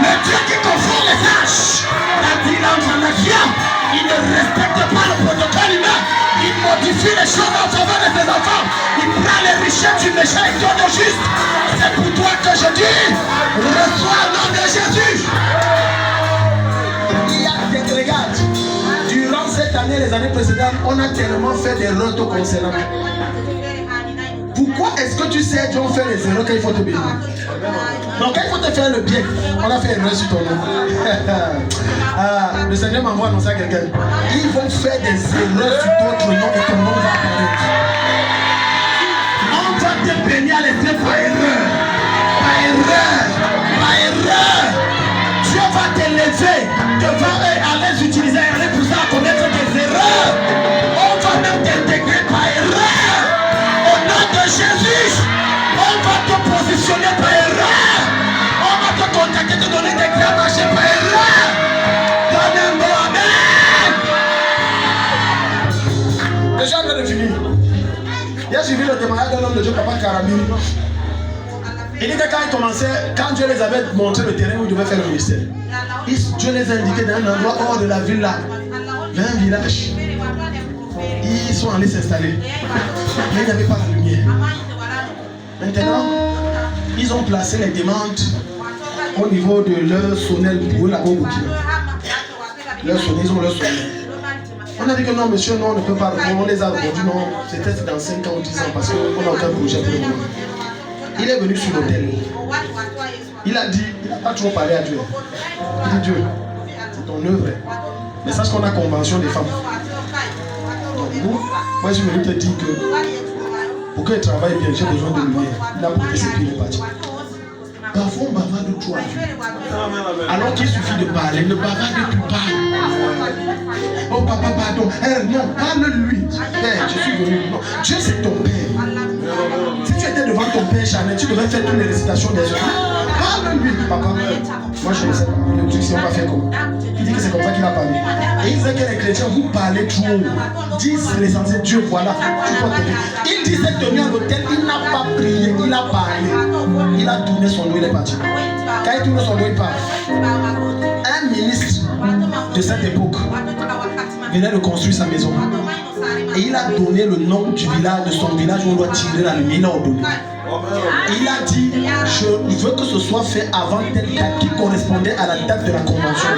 le Dieu qui confond les âges. Quand il entre en action, il ne respecte pas le protocole humain. Il modifie les choses en faveur de ses enfants. Il prend les richesses du méchant et donne au juste. C'est pour toi que je dis, reçois au nom de Jésus. Regarde, durant cette année, les années précédentes, on a tellement fait des erreurs te concernant. Pourquoi est-ce que tu sais Dieu fait les erreurs quand il faut te bénir? Donc quand il faut te faire le bien, on a fait erreur sur ton nom. Le Seigneur m'envoie annoncer à quelqu'un. Ils vont faire des erreurs sur d'autres noms et ton nom va apparaître. On va te bénir à l'esprit par erreur. Par erreur. Par erreur. Dieu va t'élever devant eux, à les utiliser et aller pour ça à commettre des erreurs. On va même t'intégrer par erreur. Au nom de Jésus, on va te positionner par erreur. On va te contacter, te donner des grands marchés par erreur. Donne un mot, amen. Déjà, on vient de finir. Hier, j'ai vu le témoignage d'un homme de Dieu, Papa Karami. Il dit que quand il commençait, quand Dieu les avait montré le terrain où ils devaient faire le ministère, Dieu les a indiqués dans un endroit hors de la ville là, vers un village. Ils sont allés s'installer. Mais il n'y avait pas la lumière. Maintenant, ils ont placé les demandes au niveau de leur sonnelle pour eux là-bas au Burkina. Leur sonnelle, ils ont leur sonnelle. On a dit que non, monsieur, non, on ne peut pas. On les a répondu, non, c'était dans 5 ans ou 10 ans parce qu'on n'a aucun projet pour le moment. Il est venu sur l'hôtel. Il a dit, il n'a pas trop parlé à Dieu. Il dit, Dieu, c'est ton œuvre. Mais sache qu'on a convention des femmes. Donc nous, moi je vais te dire que pour qu'il travaille bien, j'ai besoin de lumière. Il a pris ses pieds, il est parti. Parfois on bavarde trop à Dieu. Alors qu'il suffit de parler, ne bavarde plus, parle. Oh papa, pardon. Non, parle-lui. Père, je suis venu. Non, Dieu c'est ton Père. Si tu étais devant ton Père Chanel, tu devais faire toutes les récitations des autres. Parle-lui, papa. Moi je ne sais pas. Le truc c'est on va faire comment. Il dit que c'est comme ça qu'il a parlé. Et il disait que les chrétiens, vous parlez trop. Disent l'essentiel, Dieu, voilà. Tu peux t'aider. Il disait tenu à l'hôtel, il n'a pas prié, il a parlé. Il a tourné son dos, il est parti. Quand il tourne son dos, il part. Un ministre de cette époque venait de construire sa maison. Et il a donné le nom du village, de son village où on doit tirer la lumière. Il a ordonné. Et il a dit, je veux que ce soit fait avant telle date qui correspondait à la date de la convention.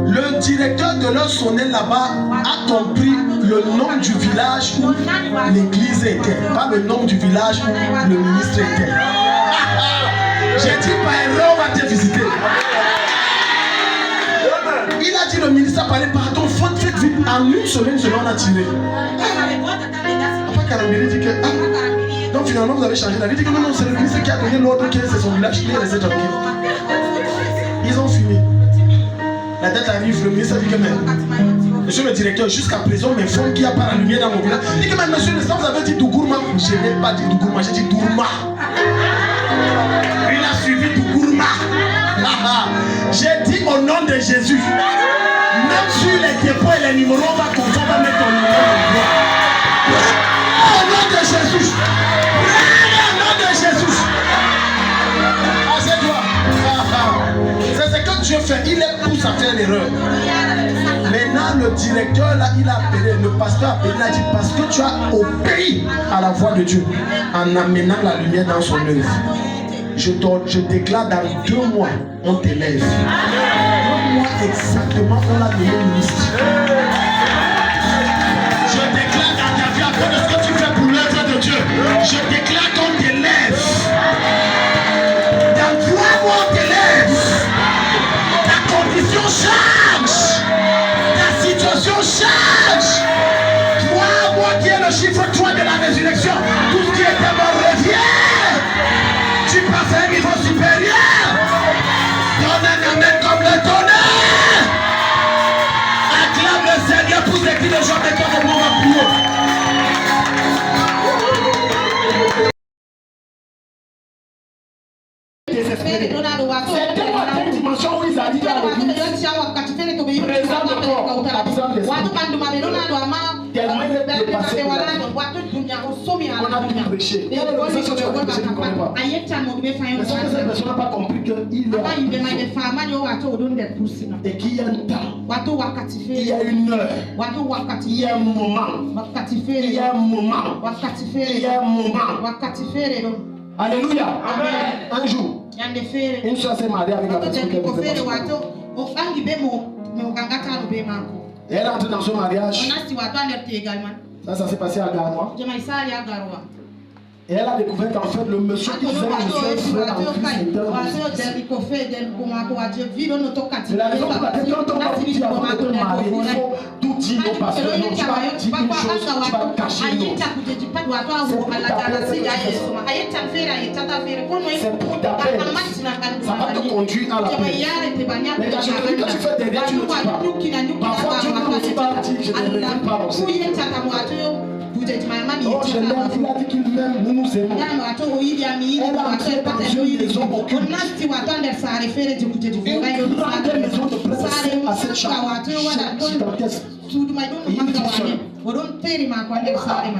Le directeur de leur sonnelle là-bas a compris le nom du village où l'église était, pas le nom du village où le ministre était. J'ai dit par erreur, on va te visiter. Il a dit le ministre a parlé, pardon, faites vite. En une semaine, on a tiré. Après Karambiri dit que donc finalement vous avez changé la vie. Il dit que non, c'est le ministre qui a donné l'ordre que c'est son village qui est resté tranquille. Ils ont fini. La tête arrive, le ministre a dit que même, monsieur le directeur, jusqu'à présent, mes fonds qui a pas la lumière dans mon village. Il dit que même, monsieur le ministre, vous avez dit Dougourma. Je n'ai pas dit Dougourma, j'ai dit Dourma. Il a suivi Dougourma. J'ai dit au nom de Jésus, même sur les dépôts et les numéros, on va mettre ton numéro. Au nom de Jésus. Au nom de Jésus. Assieds-toi. C'est ce que Dieu fait. Il les pousse à faire l'erreur. Maintenant, le directeur, là, il a appelé, le pasteur a appelé, il a dit, parce que tu as obéi à la voix de Dieu en amenant la lumière dans son œuvre. Je déclare dans 2 mois, on t'élève. 2 mois, exactement on l'a donné ministre. Je déclare dans ta vie, à cause de ce que tu fais pour l'œuvre de Dieu, je déclare qu'on t'élève. Dans 3 mois, on t'élève. Ta condition change. Ta situation change. 3 mois qui est le chiffre 3 de la résurrection. Tout ce qui était mort revient. Tu passes à un niveau supérieur. Donne un amen comme le tonnerre. Acclame le Seigneur pour ce qui les gens de ton monde va prier. C'est tellement une dimension où il a dit dans l'église. Présent de corps, absent d'esprit. Tellement il est dépassé. On a pu prêcher. Il y a des personnes qui ont prêché qui ne connaissent pas. Mais sauf que cette personne n'a pas compris qu'il est et qu'il y a un temps, il y a une heure, il y a un moment, il y a un moment, il y a un moment. Alléluia. Amen. Un jour, une soeur s'est mariée avec la personne qu'elle faisait. Et elle est entrée dans son mariage. Ça s'est passé à Garoua. Et elle a découvert qu'en fait, le monsieur qui faisait le frère en Christ était c'est la raison pour laquelle quand on va vous dire avant de te marier, il faut tout dire au pasteur. Non, tu vas dire une chose, tu vas cacher une autre. C'est pour ta paix. Ça va te conduire à la paix. Mais quand tu fais des biens, tu ne dis pas. Parfois, Dieu ne dit pas, je ne regrette pas mon Seigneur. Oh, je l'aime, il a dit qu'il m'aime, nous nous aimons. Elle a entré dans une maison occulte. Une grande maison de presse à cette chambre. Gigantesque. Et il dit seul.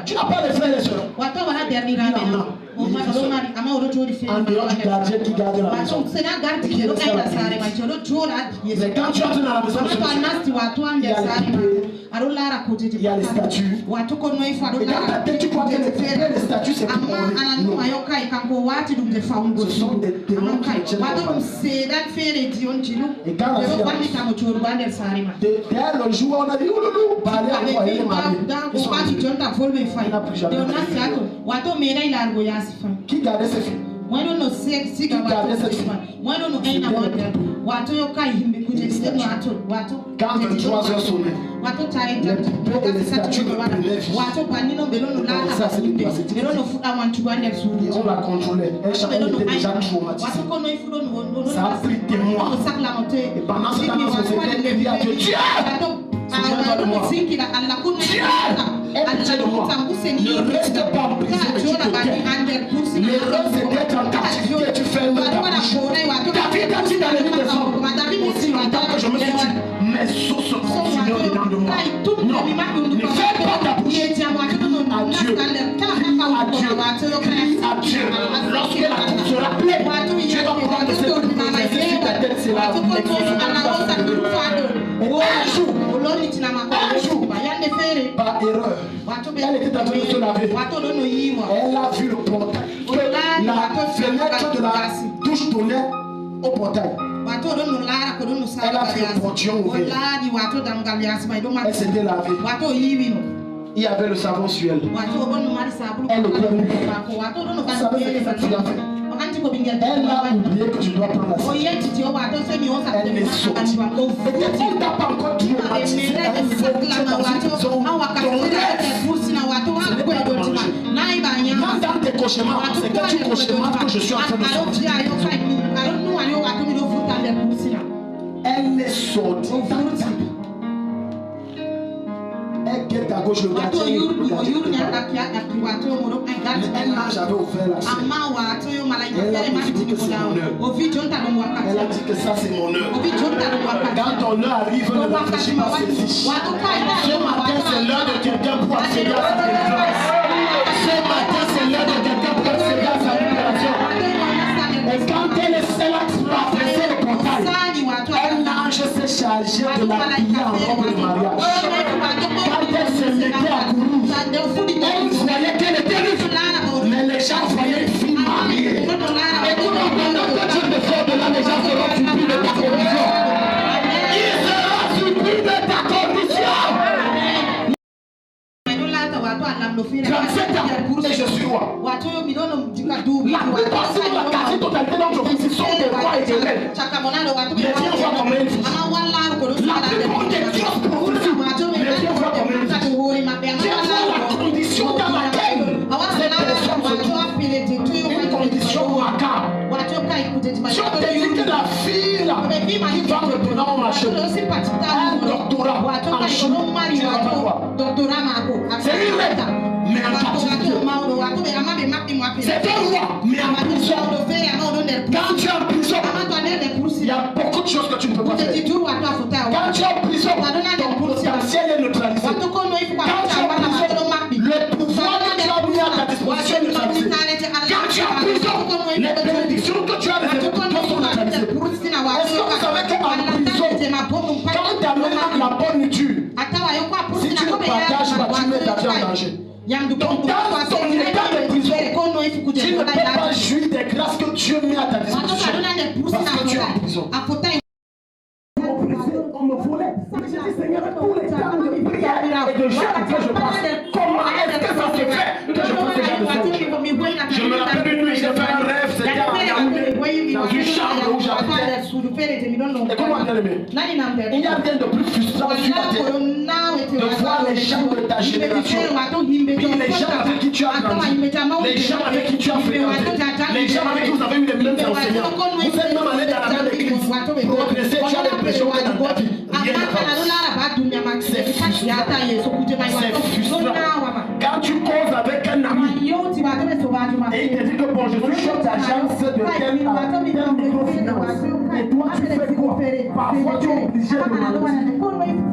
Tu n'as pas de frères et sœurs. En dehors du gardien qui garde la maison. Mais quand tu entres dans la maison de celui-ci, il y a les statues. Et dans ta tête, tu crois que les statues, c'est pour non. Ce sont des démons qui tiennent et quand la fille derrière le jour, on a dit, oh loulou, parlez à moi, elle est mariée. Ils sont mariés. Il n'a plus jamais de filles. Qui gardait ses filles? Qui gardait ses filles? Quand 23 heures sonnaient, les poupées et les statues de on la contrôlait. Elle était déjà traumatisée. Ça a pris des mois. Et pendant ce temps, on s'était crié à Dieu. Dieu! Souviens-toi de moi. Dieu! Aie pitié de moi. Ne reste pas en prison et tu te tais. L'erreur c'est d'être en captivité et tu fermes ta bouche. David a dit dans les livres des hommes, aussi longtemps que je me suis dit, mes sources continuent dedans de moi. Non, ne ferme pas ta bouche. Adieu. Crie à Dieu. Lorsque la coupe sera pleine, tu vas prendre cette coupe et c'est ta tête, c'est la un jour, par erreur, elle était en train de se laver. Elle a vu le portail. La fenêtre de la douche donnait au portail. Elle a vu le portillon ouvert. Elle s'était lavée. Il y avait le savon sur elle. Elle était nue. Vous savez ce que cette fille a fait? Elle a oublié que tu dois prendre la selle. Elle est sortie. Peut-être qu'il t'a pas encore traumatisé à un niveau où tu es dans une maison où ton rêve, ce n'est pas de manger. Même dans tes cauchemars, c'est que tu cauchemars que je suis en train de sortir. Elle est sortie. Elle guette à gauche le gardien. Elle n'a jamais ouvert la selle. Elle a dit que c'est mon heure. Elle a dit que ça c'est mon heure. Quand ton heure arrive, ne réfléchis pas à ses fiches. Ce matin c'est l'heure de quelqu'un pour accéder à sa délivrance. Ce matin c'est l'heure de quelqu'un pour accéder à sa libération. Et quand elle est là pour traverser le portail, un ange s'est chargé de la prière en robe de mariage. Quand elle se mettait à courir, elle voyait qu'elle était libre. Mais les gens voyaient une fille mariée. Et tout le monde, quand Dieu me fait de là, les gens seront surpris de ta condition. 37 ans et je suis roi. La quasi-totalité d'entre vous ici sont des rois et des reines. Mais viens voir comment ils vivent. La plupart des dieux prophétiques, mais viens voir comment ils vivent. Viens voir la condition dans laquelle cette personne se trouve. Une condition macabre. Si on te dit que la fille là, qui va maintenant marcher, un doctorat en Chine, tu vas pas voir. C'est une reine, mais en captivité. C'est un roi, mais en prison. Quand tu es en prison, il y a beaucoup de choses que tu ne peux pas faire. Quand tu es en prison, ton potentiel est neutralisé. Quand tu es en prison, le pouvoir que tu as mis à ta disposition est neutralisé. Quand tu es en prison, les bénédictions que tu as réservées pour toi sont neutralisées. Est-ce que vous savez qu'en prison, quand tu amènes la bonne nourriture, si tu ne partages pas, tu mets ta vie en danger. Donc dans ton état de prison, tu ne peux pas jouir des grâces que Dieu met à ta disposition parce que tu es en prison. On me volait. Je dis Seigneur, tous les temps de prière et de jeûne que je passe, comment est-ce que ça se fait que je fasse ce genre de choses? Je me rappelle une nuit, j'ai fait un rêve, c'était à Yaoundé, dans une chambre où j'habitais. Et comment bien-aimé, il n'y a rien de plus frustrant sur la terre de voir les gens de ta génération, puis les gens avec qui tu as grandi, les gens avec qui tu as fréquenté, les gens avec qui vous avez eu les mêmes enseignants. Vous êtes même allé dans la même église, progresser, tu as l'impression que dans ta vie, rien ne va. C'est frustrant. C'est frustrant. Quand tu causes avec un ami et il te dit que bon, je suis chef d'agence de telle microfinance, et toi tu fais quoi? Parfois tu es obligé de demander.